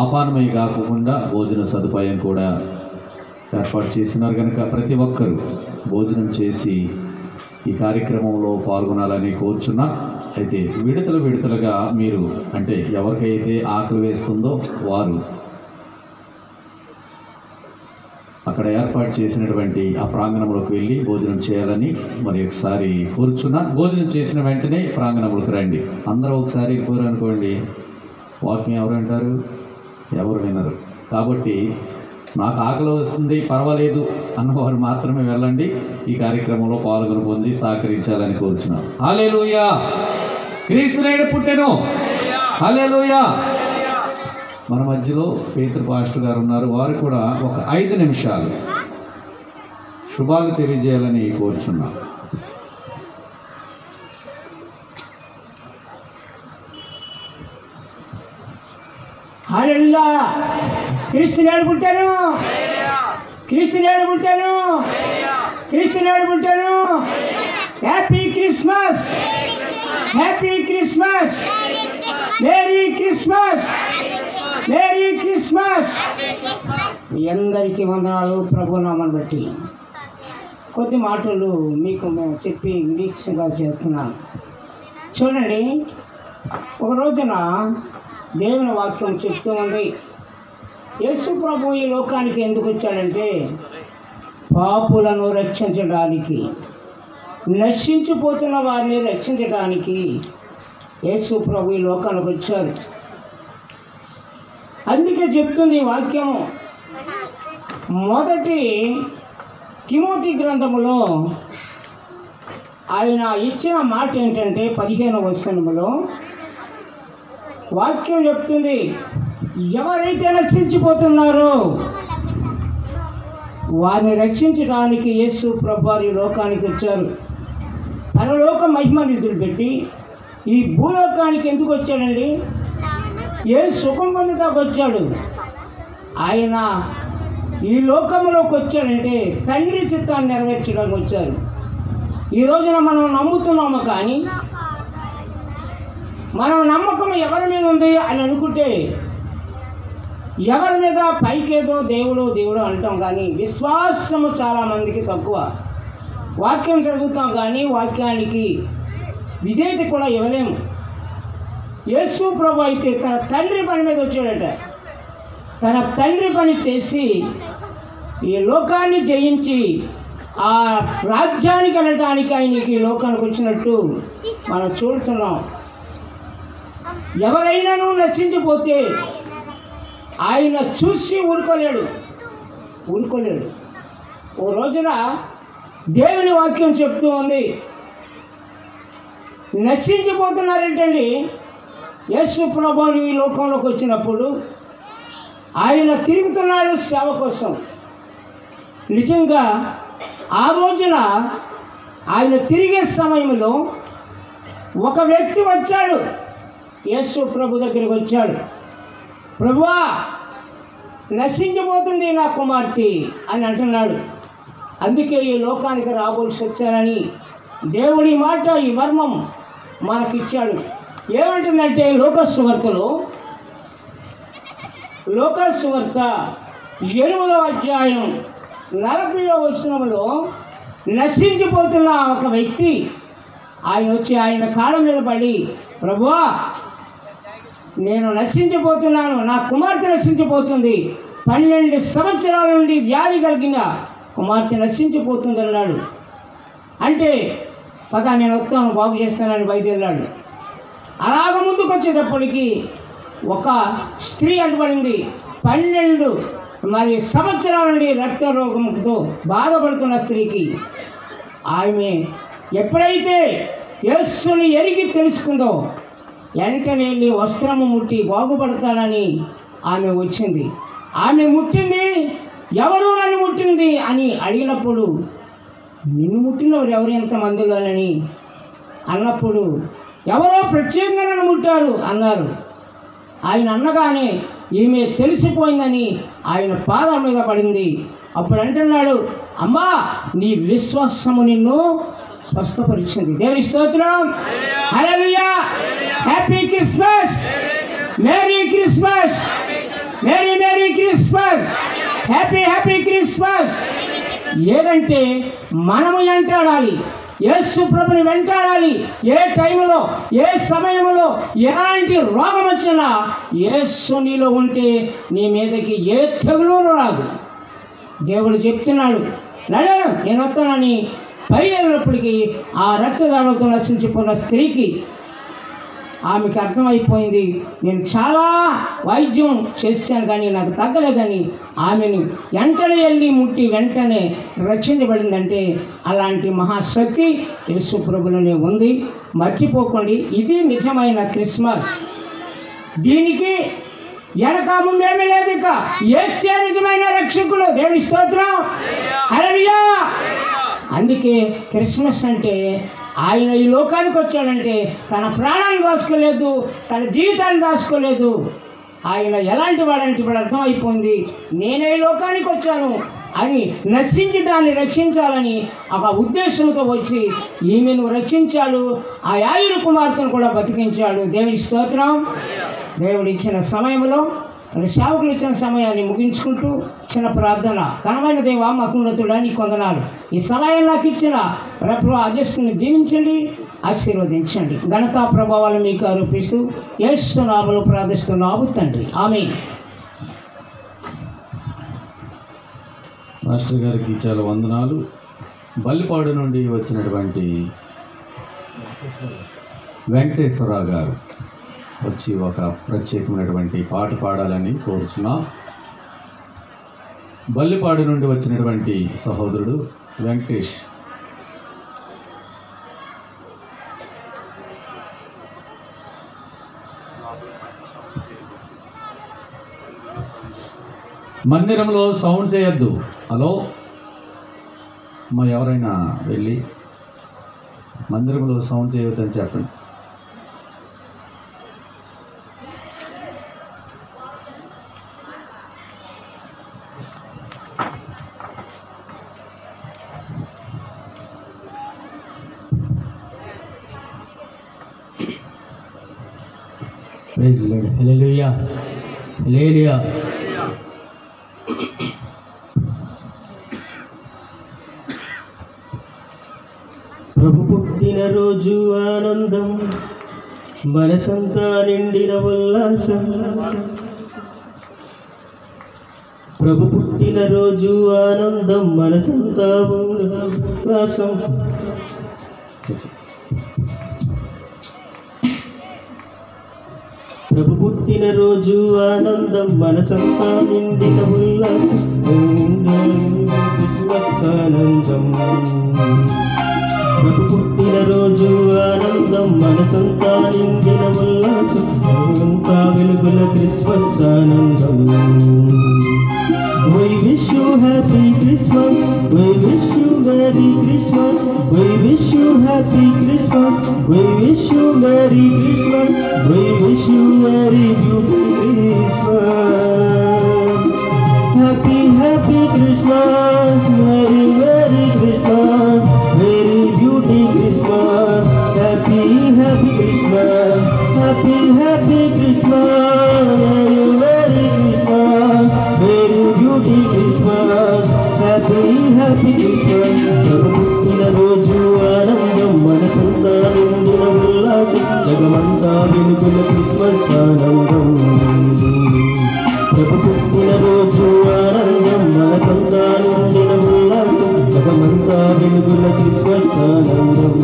ఆహ్వానమై కాకుండా భోజన సదుపాయం కూడా ఏర్పాటు చేసినారు కనుక ప్రతి ఒక్కరూ భోజనం చేసి ఈ కార్యక్రమంలో పాల్గొనాలని కోరుచున్నా. అయితే విడతలుగా మీరు అంటే ఎవరికైతే ఆకలి వేస్తుందో వారు అక్కడ ఏర్పాటు చేసినటువంటి ఆ ప్రాంగణంలోకి వెళ్ళి భోజనం చేయాలని మరి ఒకసారి కోరుచున్నా. భోజనం చేసిన వెంటనే ప్రాంగణంలోకి రండి. అందరూ ఒకసారి కోరనుకోండి వాక్యం ఎవరు అంటారు, ఎవరు వినరు. కాబట్టి నాకు ఆకలి వస్తుంది పర్వాలేదు అన్నవారు మాత్రమే వెళ్ళండి. ఈ కార్యక్రమంలో పాల్గొని పొంది సహకరించాలని కోరుచున్నాం. హల్లెలూయా, క్రీస్తునాయుడు పుట్టెను. హల్లెలూయా. మన మధ్యలో పేతురు పాస్టర్ గారు ఉన్నారు. వారు కూడా ఒక 5 నిమిషాలు శుభాలు తెలియజేయాలని కోరుచున్నాం. హల్లెలూయా. క్రీస్తునాయుడు పుట్టాను, క్రీస్తునాయుడు పుట్టాను, క్రీస్తునాయుడు పుట్టాను. Happy Christmas, happy Christmas, merry Christmas, merry Christmas. మీ అందరికీ వందనాలు ప్రభునామాన్ని బట్టి. కొద్ది మాటలు మీకు మేము చెప్పి నిరీక్షగా చేస్తున్నాను. చూడండి, ఒక రోజున దేవుని వాక్యం చెప్తూ ఉంది, యేసు ప్రభు ఈ లోకానికి ఎందుకు వచ్చాడంటే పాపులను రక్షించడానికి, నశించిపోతున్న వారిని రక్షించడానికి యేసు ప్రభు ఈ లోకానికి వచ్చారు. అందుకే చెప్తుంది ఈ వాక్యము. మొదటి తిమోతి గ్రంథములో ఆయన ఇచ్చిన మాట ఏంటంటే 15వ వచనములో వాక్యం చెప్తుంది, ఎవరైతే నశించిపోతున్నారో వారిని రక్షించడానికి యేసు ప్రభువారు ఈ లోకానికి వచ్చారు. పరలోక మహిమ నిధులు పెట్టి ఈ భూలోకానికి ఎందుకు వచ్చాడండి? ఏ సుఖం పొందుతాకు వచ్చాడు? ఆయన ఈ లోకంలోకి వచ్చాడంటే తండ్రి చిత్తాన్ని నెరవేర్చడానికి వచ్చారు. ఈ రోజున మనం నమ్ముతున్నాము, కానీ మనం నమ్మకం ఎవరి మీద ఉంది అని అనుకుంటే ఎవరి మీద పైకేదో దేవుడు దేవుడు అంటాం, కానీ విశ్వాసము చాలామందికి తక్కువ. వాక్యం చదువుతాం కానీ వాక్యానికి విధేయత కూడా ఇవ్వలేము. యేసు ప్రభు అయితే తన తండ్రి పని మీద వచ్చాడట. తన తండ్రి పని చేసి ఈ లోకాన్ని జయించి ఆ రాజ్యానికి వెళ్ళడానికి ఆయనకి ఈ లోకానికి వచ్చినట్టు మనం చూడుతున్నాం. ఎవరైనాను నశించిపోతే ఆయన చూసి ఊరుకోలేడు. ఓ రోజున దేవుని వాక్యం చెప్తూ ఉంది, నశించిపోతున్నారేంటండి. యేసు ప్రభువు ఈ లోకంలోకి వచ్చినప్పుడు ఆయన తిరుగుతున్నాడు సేవ కోసం. నిజంగా ఆ రోజున ఆయన తిరిగే సమయంలో ఒక వ్యక్తి వచ్చాడు, యేసు ప్రభు దగ్గరికి వచ్చాడు. ప్రభువా, నశించిపోతుంది నా కుమార్తె అని అంటున్నాడు. అందుకే ఈ లోకానికి రాబోల్సి వచ్చానని దేవుడి మాట, ఈ మర్మం మనకిచ్చాడు. ఏమంటుందంటే లోకసు వార్త 8వ అధ్యాయం 40వ వచనంలో నశించిపోతున్న ఒక వ్యక్తి ఆయన వచ్చి ఆయన కాళ్ళ మీద పడి, ప్రభువా, నేను నశించిపోతున్నాను, నా కుమార్తె నశించిపోతుంది, 12 సంవత్సరాల నుండి వ్యాధి కలిగిన కుమార్తె నశించిపోతుంది అన్నాడు. అంటే పద నేను వస్తాను, బాగు చేస్తానని బయలుదేరాడు. అలాగ ముందుకు వచ్చేటప్పటికి ఒక స్త్రీ అడ్డుపడింది. 12 సంవత్సరాల నుండి రక్త రోగంతో బాధపడుతున్న స్త్రీకి ఆమె ఎప్పుడైతే యేసుని ఎరిగి తెలుసుకుందో వెంటనే వెళ్ళి వస్త్రము ముట్టి బాగుపడతానని ఆమె వచ్చింది. ఆమె ముట్టింది, ఎవరు నన్ను ముట్టింది అని అడిగినప్పుడు, నిన్ను ముట్టినవారు ఎవరు ఎంతమందిలోనని అన్నప్పుడు, ఎవరో ప్రత్యేకంగా నన్ను ముట్టారు అన్నారు. ఆయన అన్నగానే ఈమె తెలిసిపోయిందని ఆయన పాదం మీద పడింది. అప్పుడు అంటున్నాడు, అమ్మా, నీ విశ్వాసము నిన్ను స్వస్థపరిచింది. దేవుని స్తోత్రం, hallelujah, happy Christmas, merry Christmas, merry Christmas, happy Christmas. ఏదంటే మనము వెంటాడాలి, యేసు ప్రభుని వెంటాడాలి. ఏ టైంలో, ఏ సమయంలో ఎలాంటి రోగం వచ్చినా యేసు నీలో ఉంటే నీ మీదకి ఏ తెగులు రాదు. దేవుడు చెప్తున్నాడు, నడు నేను వస్తానని బయలుదేరినప్పటికీ ఆ రక్తదానంతో నశించిపోయిన స్త్రీకి ఆమెకి అర్థమైపోయింది, నేను చాలా వైద్యం చేశాను కానీ నాకు తగ్గలేదని. ఆమెను వెంటనే వెళ్ళి ముట్టి వెంటనే రక్షించబడిందంటే అలాంటి మహాశక్తి యేసు ప్రభులోనే ఉంది. మర్చిపోకండి, ఇది నిజమైన క్రిస్మస్. దీనికి వెనక ముందేమీ లేదు, ఇక యేసే నిజమైన రక్షకుడు. దేవుని స్తోత్రం, హల్లెలూయా. అందుకే క్రిస్మస్ అంటే ఆయన ఈ లోకానికి వచ్చాడంటే తన ప్రాణాన్ని దాచుకోలేదు, తన జీవితాన్ని దాచుకోలేదు. ఆయన ఎలాంటి వాడంటే ఇప్పుడు అర్థమైపోయింది, నేనే ఈ లోకానికి వచ్చాను అని నశించి దాన్ని రక్షించాలని ఒక ఉద్దేశంతో వచ్చి ఈమెను రక్షించాడు. ఆ యాయిరు కుమార్తెను కూడా బతికించాడు. దేవుని స్తోత్రం. దేవుడు ఇచ్చిన సమయంలో, సేవకులు ఇచ్చిన సమయాన్ని ముగించుకుంటూ చిన్న ప్రార్థన. ఘనమైన దేవా, మహోన్నతుడా, నీ కొందనాలు. ఈ సమయం నాకు ఇచ్చిన ప్రభు అధ్యక్షుని దీవించండి, ఆశీర్వదించండి. ఘనతా ప్రభావాలు మీకు ఆరోపిస్తూ యేసు నామములో ప్రార్థిస్తున్నాము తండ్రి, ఆమేన్. మాస్టర్ గారికి చాలా వందనాలు. బల్లిపాడు నుండి వచ్చినటువంటి వెంకటేశ్వరరావు గారు వచ్చి ఒక ప్రత్యేకమైనటువంటి పాట పాడాలని కోరుచున్నాం. బల్లిపాడు నుండి వచ్చినటువంటి సహోదరుడు వెంకటేష్. మందిరంలో సౌండ్ చేయొద్దు. హలో మా ఎవరైనా వెళ్ళి మందిరంలో సౌండ్ చేయొద్దని చెప్పండి. Praise lord. హల్లెలూయా, హల్లెలూయా. ప్రభు పుట్టిన రోజు ఆనందం, మనసంతా నిండిన ఉల్లాసం. ప్రభు పుట్టిన రోజు ఆనందం, మనసంతా ఉల్లాసం. ప్రభు పుట్టిన రోజు ఆనందం, మనసంతా నిండిన ఉల్లాసం. క్రిస్మస్ ఆనందం. ప్రభు పుట్టిన రోజు ఆనందం, మనసంతా నిండిన ఉల్లాసం. అంతా వెలుగుల క్రిస్మస్ ఆనందం. We wish you happy Christmas. We wish you Merry Christmas. We wish you happy Christmas. We wish you Merry Christmas. We wish you very beautiful Christmas. Happy happy Christmas. Merry Merry Christmas. Very beautiful Christmas. Happy happy Christmas. Happy happy Christmas. Merry Merry Christmas. Very beautiful Christmas. Happy happy Christmas. ప్రభు పుట్టిన రోజు ఆనందం, మనసంతా నిండిన ఉల్లాసం. జగమంతా వెలుగుల Christmas ఆనందం. ప్రభు పుట్టిన రోజు ఆనందం, మనసంతా నిండిన ఉల్లాసం. జగమంతా వెలుగుల క్రిస్మస్ ఆనందం.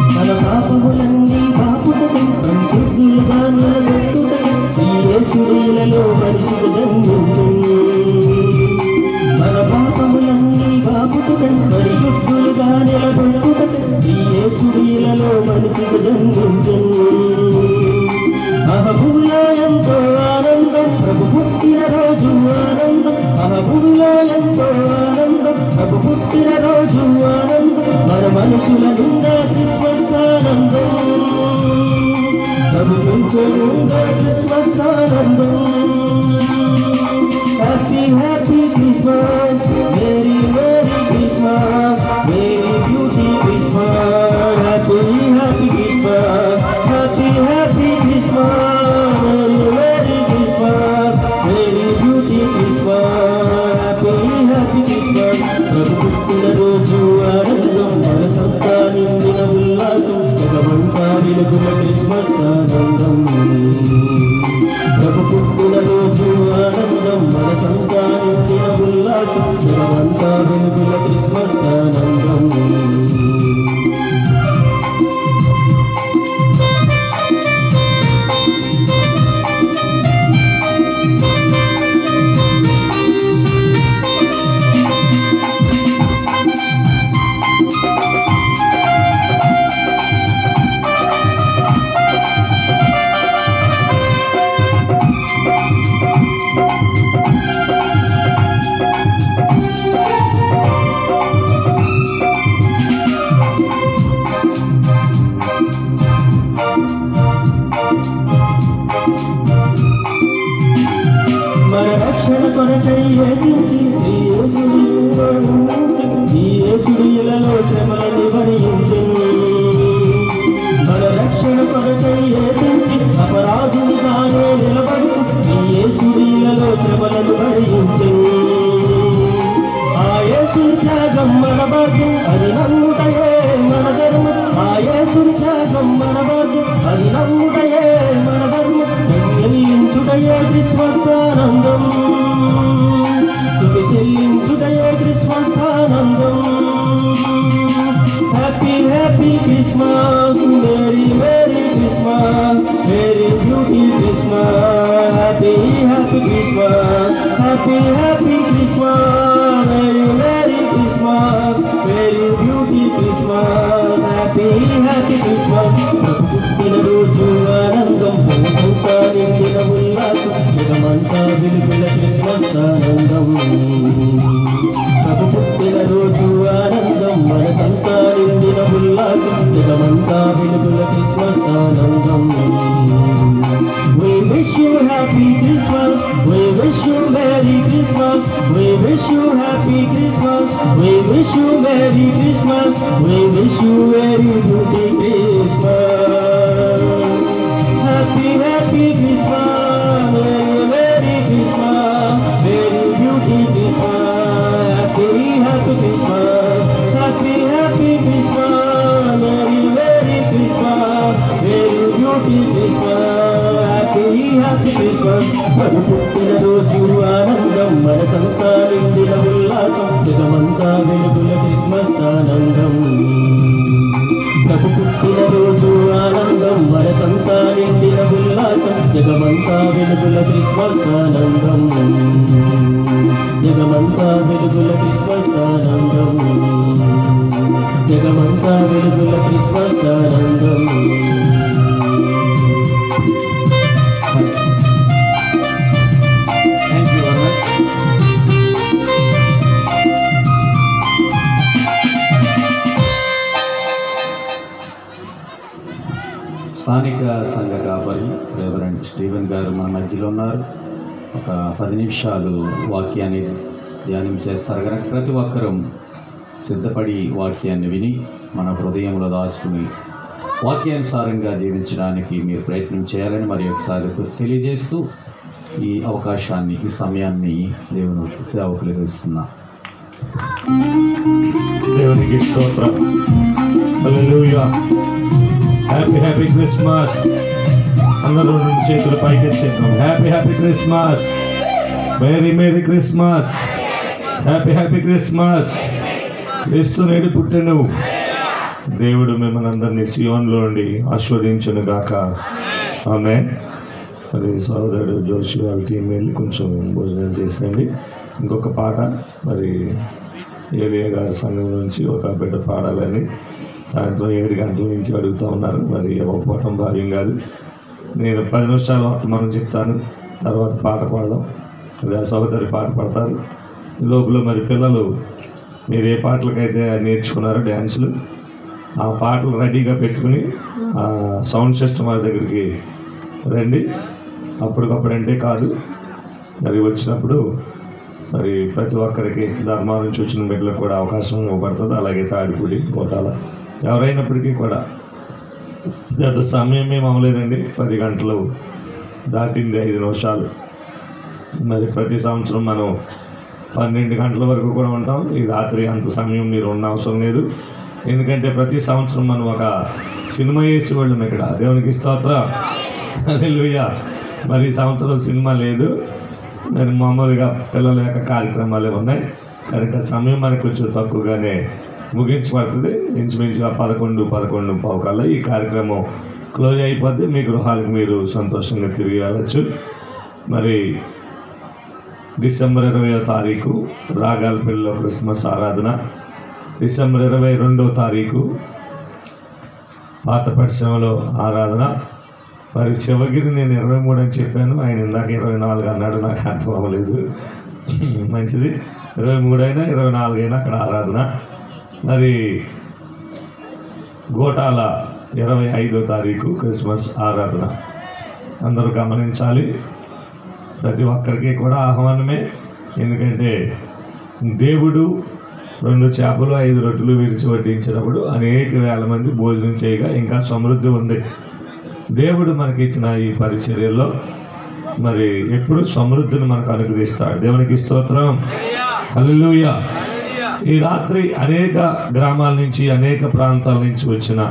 తన పాపములన్నీ పాపుటకు, పరిశుద్ధులుగా నిలబెట్టుటకు ఈ యేసులీలలో మనిషికి జన్మించెను. మన పాపములన్నీ పాపుటకు, పరిశుద్ధులుగా నిలబెట్టుటకు ఈ యేసులీలలో మనిషికి జన్మించెను. అహభూమిలో ఎంతో ఆనందం, ప్రభు పుట్టిన రోజు ఆనందం. అహభూమిలో ఎంతో ఆనందం, ప్రభు పుట్టిన రోజు ఆనందం. మన మనసుల నిండా క్రిస్మస్ ఆనందం. ప్రభు నిండా క్రిస్మస్ ఆనందం. Happy happy Christmas. Merry merry Christmas. Merry beauty Christmas. Happy happy Christmas. Happy happy Christmas. Merry Christmas. Merry beauty Christmas. Happy happy Christmas. ప్రభు పుట్టిన రోజు ఆనందం, మనసంతా నిండిన ఉల్లాసం. జగమంతా వెలుగుల క్రిస్మస్ ఆనందం. ప్రభు పుట్టిన రోజు ఆనందం, మనసంతా నిండిన ఉల్లాసం. జగమంతా వెలుగుల క్రిస్మస్ ఆనందం. మన రక్షణ కొరకై ఏకించి ఈ యేసుడిలలో శ్రమలను భరించెను. మన రక్షణ కొరకై ఏకించి అపరాధులుగానే నిలబడుతూ ఈ యేసుడిలలో శ్రమలను భరించెను. ఆ యేసుని త్యాగం మన భాగ్యం, అది నమ్ముటయే మన ధర్మం. ఆ యేసుని త్యాగం మన భాగ్యం, అది నమ్ముటయే మన ధర్మం. చెల్లించుటయే క్రిస్మస్ ఆనందం. స్తుతి చెల్లించుటయే క్రిస్మస్ ఆనందం. Happy happy Christmas. Merry merry Christmas. Merry beauty Christmas. Happy happy Christmas. Happy happy Christmas. Merry merry Christmas. Merry beauty Christmas. Happy happy Christmas. ప్రభు పుట్టిన రోజు ఆనందం, మనసంతా నిండిన ఉల్లాసం. you Merry Christmas. We wish you Happy Christmas. We wish you Merry Christmas. We wish you very beauty Christmas. Happy Christmas. Merry Christmas. Very beauty Christmas. Happy Christmas. Happy Christmas. Merry Christmas. Very beauty Christmas. Happy Christmas. మన పుట్టిన రోజు ఆనందం, మనసంతా నిండిన ఉల్లాసం, జగమంతా వెలుగుల Christmas ఆనందం. ప్రభు పుట్టిన రోజు ఆనందం, మనసంతా నిండిన ఉల్లాసం, జగమంతా వెలుగుల క్రిస్మస్ ఆనందం. జగమంతా వెలుగుల క్రిస్మస్ ఆనందం. జగమంతా వెలుగుల క్రిస్మస్ ఆనందం. Thank you very much. స్థానిక సంఘ కాపరి రెవరెండ్ స్టీవెన్ గారు మన మధ్యలో ఉన్నారు. ఒక 10 నిమిషాలు వాక్యాన్ని ధ్యానం చేస్తారు కనుక ప్రతి ఒక్కరూ సిద్ధపడి వాక్యాన్ని విని మన హృదయంలో దాచుకుని వాక్యానుసారంగా జీవించడానికి మీరు ప్రయత్నం చేయాలని మరి ఒకసారి తెలియజేస్తూ ఈ అవకాశాన్ని, ఈ సమయాన్ని దేవుని సేవకులకు ఇస్తున్నాం. దేవునికి స్తోత్రం. హల్లెలూయా. Happy Christmas. అందరూ 2 చేతులు పైకెత్తేద్దాం. Happy Christmas. Merry Christmas. Happy Christmas. క్రీస్తు నేడు పుట్టెను. దేవుడు మిమ్మల్ని అందరినీ సియోన్లో నుండి ఆశీర్వదించును గాక. ఆమేన్. మరి సోదరుడు జోషి వాళ్ళ టీం వెళ్ళి కొంచెం భోజనం చేసేయండి. ఇంకొక పాట మరి ఏలియా గారి సంఘం నుంచి ఒక బిడ్డ పాడాలని సాయంత్రం 7 గంటల నుంచి అడుగుతూ ఉన్నారు. మరి ఇవ్వకపోవటం భావ్యం కాదు. నేను 10 నిమిషాలు వర్తమానం చెప్తాను, తర్వాత పాట పాడదాం. అది ఆ సోదరి పాట పాడతారు. ఈ లోపల మరి పిల్లలు మీరు ఏ పాటలకైతే నేర్చుకున్నారో డ్యాన్సులు, ఆ పాటలు రెడీగా పెట్టుకుని ఆ సౌండ్ సిస్టమ్ వారి దగ్గరికి రండి. అప్పటికప్పుడంటే కాదు, మరి వచ్చినప్పుడు మరి ప్రతి ఒక్కరికి ధర్మాల నుంచి వచ్చిన బిడ్డలకు కూడా అవకాశం ఇవ్వబడుతుంది. అలాగే తాడిపూడి కోటాల ఎవరైనప్పటికీ కూడా పెద్ద సమయం ఏం అవ్వలేదండి. 10 గంటలు దాటింది 5 నిమిషాలు. మరి ప్రతి సంవత్సరం మనం 12 గంటల వరకు కూడా ఉంటాం. ఈ రాత్రి అంత సమయం మీరు ఉన్న అవసరం లేదు. ఎందుకంటే ప్రతి సంవత్సరం మనం ఒక సినిమా వేసి వాళ్ళం ఇక్కడ. దేవునికి స్తోత్రం. హల్లెలూయా. మరి ఈ సంవత్సరం సినిమా లేదు, మరి మామూలుగా పిల్లల యొక్క కార్యక్రమాలే ఉన్నాయి కనుక సమయం మనకు కొంచెం తక్కువగానే ముగించబడుతుంది. ఇంచుమించుగా 11:15 కల్లా ఈ కార్యక్రమం క్లోజ్ అయిపోద్ది. మీ గృహాలకు మీరు సంతోషంగా తిరిగి వెళ్ళచ్చు. మరి డిసెంబర్ 20వ తారీఖు రాగాలపల్లిలో క్రిస్మస్ ఆరాధన, డిసెంబర్ 22వ తారీఖు పాత పరిశ్రమలో ఆరాధన. మరి శివగిరి నేను 23 అని చెప్పాను, ఆయన ఇందాక 24 అన్నాడు, నాకు అర్థం అవ్వలేదు. మంచిది, 23 అయినా 24 అయినా అక్కడ ఆరాధన. మరి గోటాల 25వ తారీఖు క్రిస్మస్ ఆరాధన. అందరూ గమనించాలి, ప్రతి ఒక్కరికి కూడా ఆహ్వానమే. ఎందుకంటే దేవుడు 2 చేపలు 5 రొట్టెలు విరిచి వడ్డించినప్పుడు అనేక వేల మంది భోజనం చేయగా ఇంకా సమృద్ధి ఉంది. దేవుడు మనకి ఇచ్చిన ఈ పరిచర్యల్లో మరి ఎప్పుడు సమృద్ధిని మనకు అనుగ్రహిస్తాడు. దేవునికి స్తోత్రం. హల్లెలూయా. ఈ రాత్రి అనేక గ్రామాల నుంచి అనేక ప్రాంతాల నుంచి వచ్చిన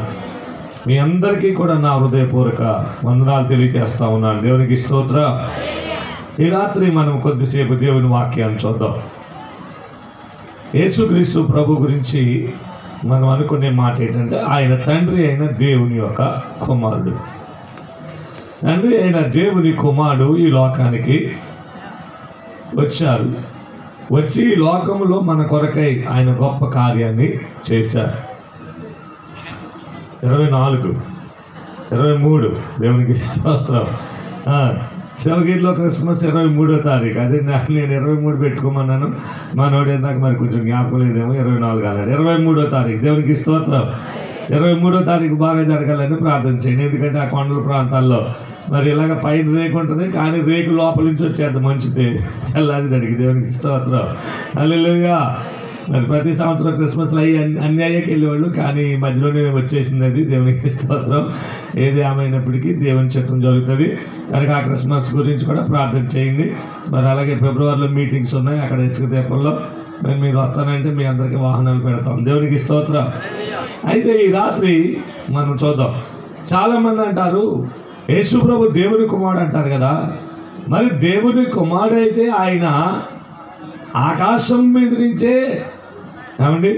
మీ అందరికీ కూడా నా హృదయపూర్వక వందనాలు తెలియజేస్తా ఉన్నాను. దేవునికి స్తోత్రం. ఈ రాత్రి మనం కొద్దిసేపు దేవుని వాక్యాన్ని చూద్దాం. యేసుక్రీస్తు ప్రభు గురించి మనం అనుకునే మాట ఏంటంటే ఆయన తండ్రి అయిన దేవుని యొక్క కుమారుడు. తండ్రి అయిన దేవుని కుమారుడు ఈ లోకానికి వచ్చారు. వచ్చి ఈ లోకంలో మన కొరకై ఆయన గొప్ప కార్యాన్ని చేశారు. 24, 23 దేవునికి స్తోత్రం. శివగిరిలో క్రిస్మస్ 23వ తారీఖు. అదే నేను 23 పెట్టుకోమన్నాను. మనోడు ఇందాక మరి కొంచెం జ్ఞాపకం లేదేమో 24 అన్నాడు. 23వ తారీఖు దేవునికి స్తోత్రం. 23వ తారీఖు బాగా జరగాలని ప్రార్థన చేయండి. ఎందుకంటే ఆ కొండల ప్రాంతాల్లో మరి ఇలాగ పైన రేకు ఉంటుంది, కానీ రేకు లోపల నుంచి వచ్చేంత మంచిది తెల్లారి దానికి. దేవునికి స్తోత్రం. హల్లెలూయా. మరి ప్రతి సంవత్సరం క్రిస్మస్లో అన్ని అయ్యాకి వెళ్ళేవాళ్ళు, కానీ మధ్యలోనే వచ్చేసింది అది. దేవునికి స్తోత్రం. ఏది ఏమైనప్పటికీ దేవుని చిత్తం జరుగుతుంది కనుక ఆ క్రిస్మస్ గురించి కూడా ప్రార్థన చేయండి. మరి అలాగే ఫిబ్రవరిలో మీటింగ్స్ ఉన్నాయి అక్కడ ఇసుక దీపంలో. మరి మీరు వస్తానంటే మీ అందరికీ వాహనాలు పెడతాం. దేవునికి స్తోత్రం. అయితే ఈ రాత్రి మనం చూద్దాం. చాలామంది అంటారు యేసు ప్రభు దేవుని కుమారుడు అంటారు కదా. మరి దేవుని కుమారుడు అయితే ఆయన ఆకాశం మీద నుంచే ఏమండి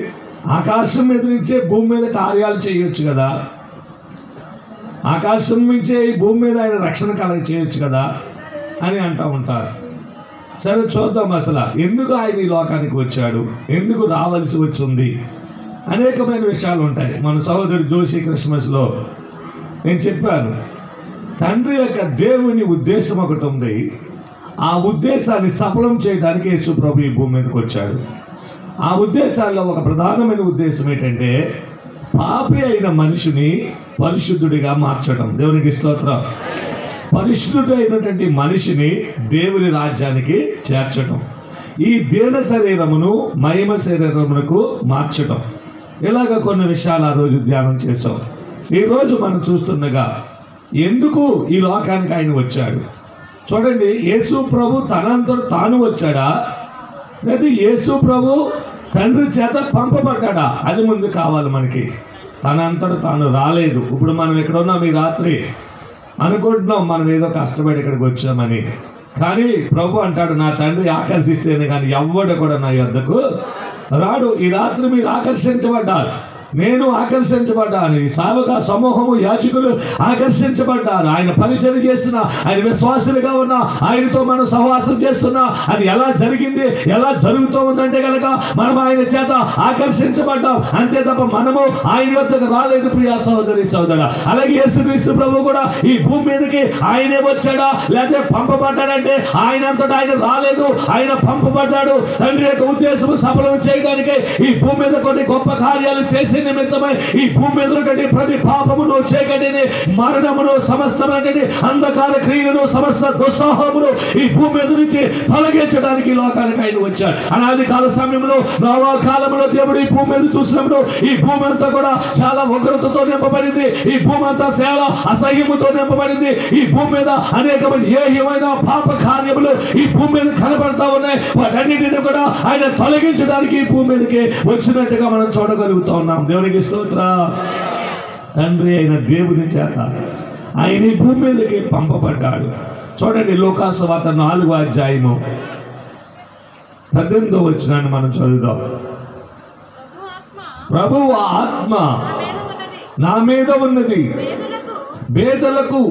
ఆకాశం మీద నుంచే భూమి మీద కార్యాలు చేయొచ్చు కదా. ఆకాశం నుంచే ఈ భూమి మీద ఆయన రక్షణ కలగ చేయొచ్చు కదా అని అంటూ ఉంటారు. సరే చూద్దాం అసలు ఎందుకు ఆయన ఈ లోకానికి వచ్చాడు, ఎందుకు రావాల్సి వచ్చింది, అనేకమైన విషయాలు ఉంటాయి. మన సహోదరుడు జోషి క్రిస్మస్లో నేను చెప్పాను, తండ్రి యొక్క దేవుని ఉద్దేశం ఒకటి ఉంది. ఆ ఉద్దేశాన్ని సఫలం చేయడానికి యేసు ప్రభు ఈ భూమి మీదకి వచ్చాడు. ఆ ఉద్దేశాల్లో ఒక ప్రధానమైన ఉద్దేశం ఏంటంటే పాపి అయిన మనిషిని పరిశుద్ధుడిగా మార్చడం. దేవునికి స్తోత్రం. పరిశుద్ధుడైనటువంటి మనిషిని దేవుని రాజ్యానికి చేర్చడం, ఈ దీన శరీరమును మహిమ శరీరమునకు మార్చడం. ఇలాగ కొన్ని విషయాలు ఆ రోజు ధ్యానం చేసాం. ఈరోజు మనం చూస్తుండగా ఎందుకు ఈ లోకానికి ఆయన వచ్చాడు చూడండి. యేసు ప్రభు తనంతట తాను వచ్చాడా, లేదా యేసు ప్రభు తండ్రి చేత పంపబడ్డాడా? అది ముందు కావాలి మనకి. తనంతట తాను రాలేదు. ఇప్పుడు మనం ఇక్కడ ఉన్నాం, ఈ రాత్రి అనుకుంటున్నాం మనం ఏదో కష్టపడి ఇక్కడికి వచ్చామని, కానీ ప్రభు అంటాడు నా తండ్రి ఆకర్షిస్తేనే కానీ ఎవ్వడు కూడా నా యొద్దకు రాడు. ఈ రాత్రి మీరు ఆకర్షించబడ్డారు, నేను ఆకర్షించబడ్డాను, ఈ సేవక సమూహము యాజకులు ఆకర్షించబడ్డారు. ఆయన పరిచయం చేస్తున్నా, ఆయన విశ్వాసులుగా ఉన్నా, ఆయనతో మనం సహవాసం చేస్తున్నా. అది ఎలా జరిగింది, ఎలా జరుగుతూ ఉందంటే కనుక మనం ఆయన చేత ఆకర్షించబడ్డాం అంతే తప్ప మనము ఆయన వద్దకు రాలేదు. ప్రియ సహోదరి సహోదరుడా, అలాగే యేసుక్రీస్తు ప్రభు కూడా ఈ భూమి మీదకి ఆయనే వచ్చాడా లేకపోతే పంపబడ్డాడంటే ఆయన అంతటా ఆయన రాలేదు, ఆయన పంపబడ్డాడు. తండ్రి యొక్క ఉద్దేశం సఫలం చేయడానికి ఈ భూమి మీద కొన్ని గొప్ప కార్యాలు చేసి నిమిత్తమై ఈ భూమి మీద ప్రతి పాపమును చీకటిని మరణమును సమస్తమైనటువంటి అంధకార క్రియలను సమస్త దుస్సాహమును ఈ భూమి మీద నుంచి తొలగించడానికి ఈ లోకానికి ఆయన వచ్చాడు. అనాది కాల సమయంలో నోవా కాలంలో దేవుడు ఈ భూమి మీద చూసినప్పుడు ఈ భూమి అంతా కూడా చాలా ఉగ్రతతో నింపబడింది. ఈ భూమి అంతా చాలా అసహ్యముతో నింపబడింది. ఈ భూమి మీద అనేకమైన ఏహ్యమైన పాప కార్యములు ఈ భూమి మీద కనబడతా ఉన్నాయి. వాటన్నిటిని కూడా ఆయన తొలగించడానికి ఈ భూమి మీదకి వచ్చినట్టుగా మనం చూడగలుగుతా ఉన్నాం. దేవునికి స్తోత్రం. తండ్రి అయిన దేవుని చేత ఆయన ఈ భూమి మీదకి పంపబడ్డాడు. చూడండి లోకాసు వార్త 4వ అధ్యాయము 18వ వచనాన్ని మనం చదువుదాం. ప్రభువు ఆత్మ నా మీద ఉన్నది, పేదలకు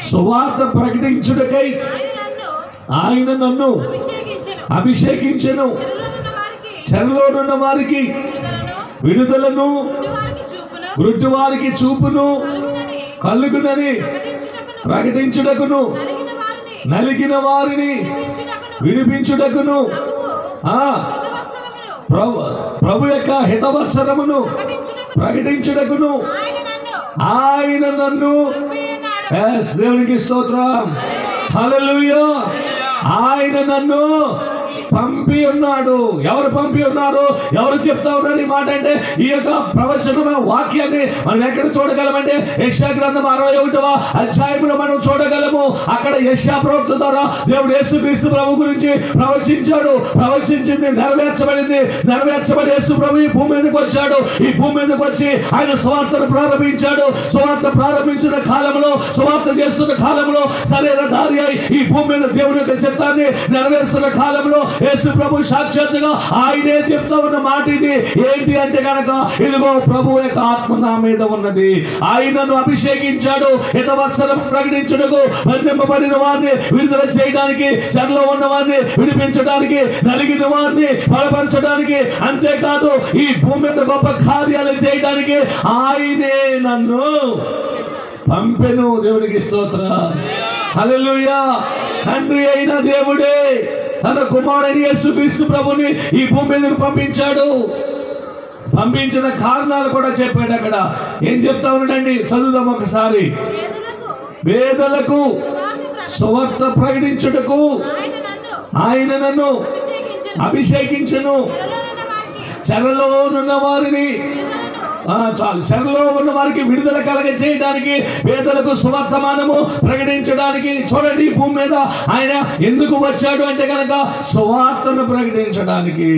సువార్త ప్రకటించుటకై ఆయన నన్ను అభిషేకించెను, చెరలోనున్న వారికి విడుదలను, గుడ్డి వారికి చూపును కలుగునని ప్రకటించుటకును, నలిగిన వారిని విడిపించుటకును, ప్రభు యొక్క హితవత్సరమును ప్రకటించుటకును ఆయన నన్ను. దేవునికి స్తోత్రం. హల్లెలూయా. ఆయన నన్ను పంపి ఉన్నాడు. ఎవరు పంపి ఉన్నారు, ఎవరు చెప్తా ఉన్నారు ఈ మాట అంటే ఈ యొక్క ప్రవచనమైన వాక్యాన్ని మనం ఎక్కడ చూడగలమంటే యెషయా గ్రంథం 61వ అధ్యాయంలో మనం చూడగలము. అక్కడ యెషయా ప్రవక్త ద్వారా దేవుడు యేసుక్రీస్తు ప్రభు గురించి ప్రవచించాడు. ప్రవచించింది నెరవేర్చబడింది. నెరవేర్చబడి యేసు ప్రభు ఈ భూమి మీదకి వచ్చాడు. ఈ భూమి మీదకి వచ్చి ఆయన సువార్తను ప్రారంభించాడు. సువార్త ప్రారంభించిన కాలంలో, సువార్త చేస్తున్న కాలంలో సరైన దారి అయి ఈ భూమి మీద దేవుని యొక్క చిత్తాన్ని నెరవేరుస్తున్న కాలంలో యేసు ప్రభు సాక్షాత్తుగా ఆయనే చెప్తా ఉన్న మాట ఇది. ఏంటి అంటే కనుక ఇదిగో ప్రభు యొక్క ఆత్మ నా మీద ఉన్నది, ఆయనను అభిషేకించాడు హితవత్సరం ప్రకటించుటకు, బంధింపబడిన వారిని విడుదల చేయడానికి, చెరలో ఉన్న వారిని విడిపించడానికి, నలిగిన వారిని బలపరచడానికి, అంతేకాదు ఈ భూమి మీద గొప్ప కార్యాలు చేయడానికి ఆయనే నన్ను పంపెను. దేవునికి స్తోత్రం. హల్లెలూయా. తండ్రి అయిన దేవుడే తన కుమారుని యేసుక్రీస్తు ప్రభుని ఈ భూమి మీదకు పంపించాడు. పంపించిన కారణాలు కూడా చెప్పాడు. అక్కడ ఏం చెప్తా ఉన్నాడండి, చదువుదాం ఒకసారి. పేదలకు సువార్త ప్రకటించుటకు ఆయన నన్ను అభిషేకించును, చెరలోనున్న వారిని చాలు చెరలో ఉన్న వారికి విడుదల కలగ చేయడానికి, పేదలకు సువర్తమానము ప్రకటించడానికి. చూడండి, ఈ భూమి మీద ఆయన ఎందుకు వచ్చాడు అంటే కనుక సువార్తను ప్రకటించడానికి.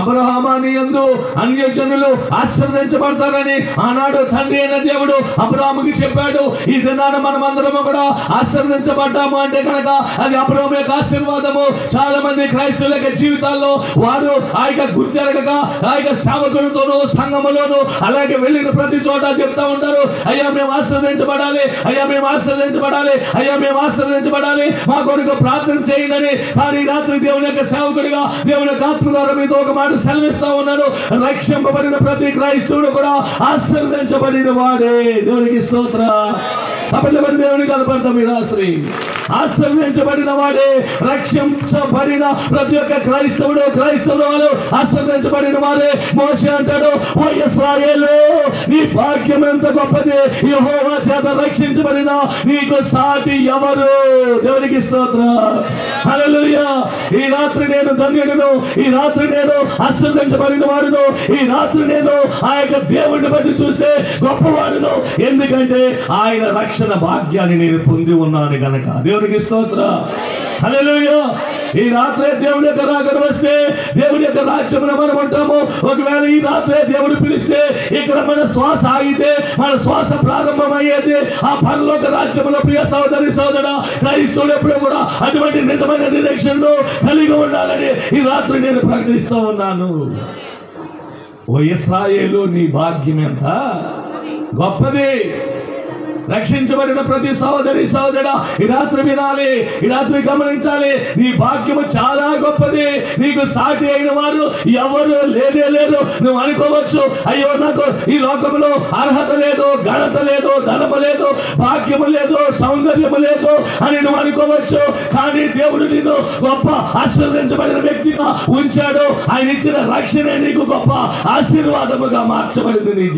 అబ్రహామాని యందు అన్యజనులు ఆశీర్వదించబడతారని ఆనాడు తండ్రి అయిన దేవుడు అబ్రహాముకి చెప్పాడు. ఈ దినాన మనమందరము కూడా ఆశీర్వదించబడ్డాము అంటే కనుక అది అబ్రహాము యొక్క ఆశీర్వాదము. చాలా మంది క్రైస్తవుల యొక్క జీవితాల్లో వారు ఆ యొక్క గుర్తెరగక ఆ యొక్క సేవకులతోనూ సంఘములోను అలాగే వెళ్ళిన ప్రతి చోట చెప్తా ఉంటారు, అయ్యా మేము ఆశీర్వదించబడాలి, అయ్యా మేము ఆశీర్వదించబడాలి, అయ్యా మేము ఆశీర్వదించబడాలి, మా కొరకు ప్రార్థన చేయండి. కానీ రాత్రి దేవుని యొక్క సేవకుడిగా దేవుని యొక్క ఆత్మ ద్వారా మీతో ఒక మాట సెలవిస్తా ఉన్నాను. రక్షింపబడిన ప్రతి క్రైస్తవుడు కూడా ఆశీర్వదించబడిన వాడే. దేవునికి స్తోత్ర. తప్పని దేవుని కనపడతాం. ఈ రాత్రి ఆశీర్వదించబడిన వాడే, రక్షించబడిన ప్రతి ఒక్క క్రైస్తవుడు ఆశీర్వదించబడిన వారే. మోషే అంటాడు, ఓ ఇశ్రాయేలు, నీ భాగ్యం ఎంత గొప్పది, యెహోవా చేత రక్షించబడిన నీకు సాటి ఎవరు? దేవునికి స్తోత్రం. హల్లెలూయా. ఈ రాత్రి నేను ధన్యుడును, ఈ రాత్రి నేను ఆశీర్వదించబడిన వాడును, ఈ రాత్రి నేను ఆ యొక్క దేవుడిని బట్టి చూస్తే గొప్పవాడును. ఎందుకంటే ఆయన రక్షణ భాగ్యాన్ని నేను పొంది ఉన్నాను గనక. దేవునికి స్తోత్రం. హల్లెలూయా. ఈ రాత్రే దేవుడి యొక్క రాకడ వస్తే దేవుడి యొక్క రాజ్యంలో మనం ఉంటాము. ఒకవేళ ఈ రాత్రే దేవుడు పిలిస్తే ఇక్కడ మన శ్వాస ఆగితే, మన శ్వాస ప్రారంభమయ్యేది ఆ పరలోక రాజ్యంలో. ప్రియ సోదరి సోదరుడా, క్రైస్తవుడు ఎప్పుడూ కూడా అటువంటి నిజమైన నిరీక్షణను కలిగి ఉండాలని ఈ రాత్రి నేను ప్రకటిస్తూ ఉన్నాను. ఓ ఇశ్రాయేలు, నీ భాగ్యం ఎంత గొప్పది. రక్షించబడిన ప్రతి సహోదరి సహోదరుడా, ఈ రాత్రి వినాలి, ఈ రాత్రి గమనించాలి. నీ భాగ్యము చాలా గొప్పది. నీకు సాటి అయిన వారు ఎవరు లేనే లేరు. నువ్వు అనుకోవచ్చు, అయ్యో నాకు ఈ లోకంలో అర్హత లేదు, ఘనత లేదు, ధనము లేదు, భాగ్యము లేదు, సౌందర్యము లేదు అని నువ్వు అనుకోవచ్చు. కానీ దేవుడు నిన్ను గొప్ప ఆశీర్వదించబడిన వ్యక్తిగా ఉంచాడు. ఆయన ఇచ్చిన రక్షణే నీకు గొప్ప ఆశీర్వాదముగా మార్చబడింది నీ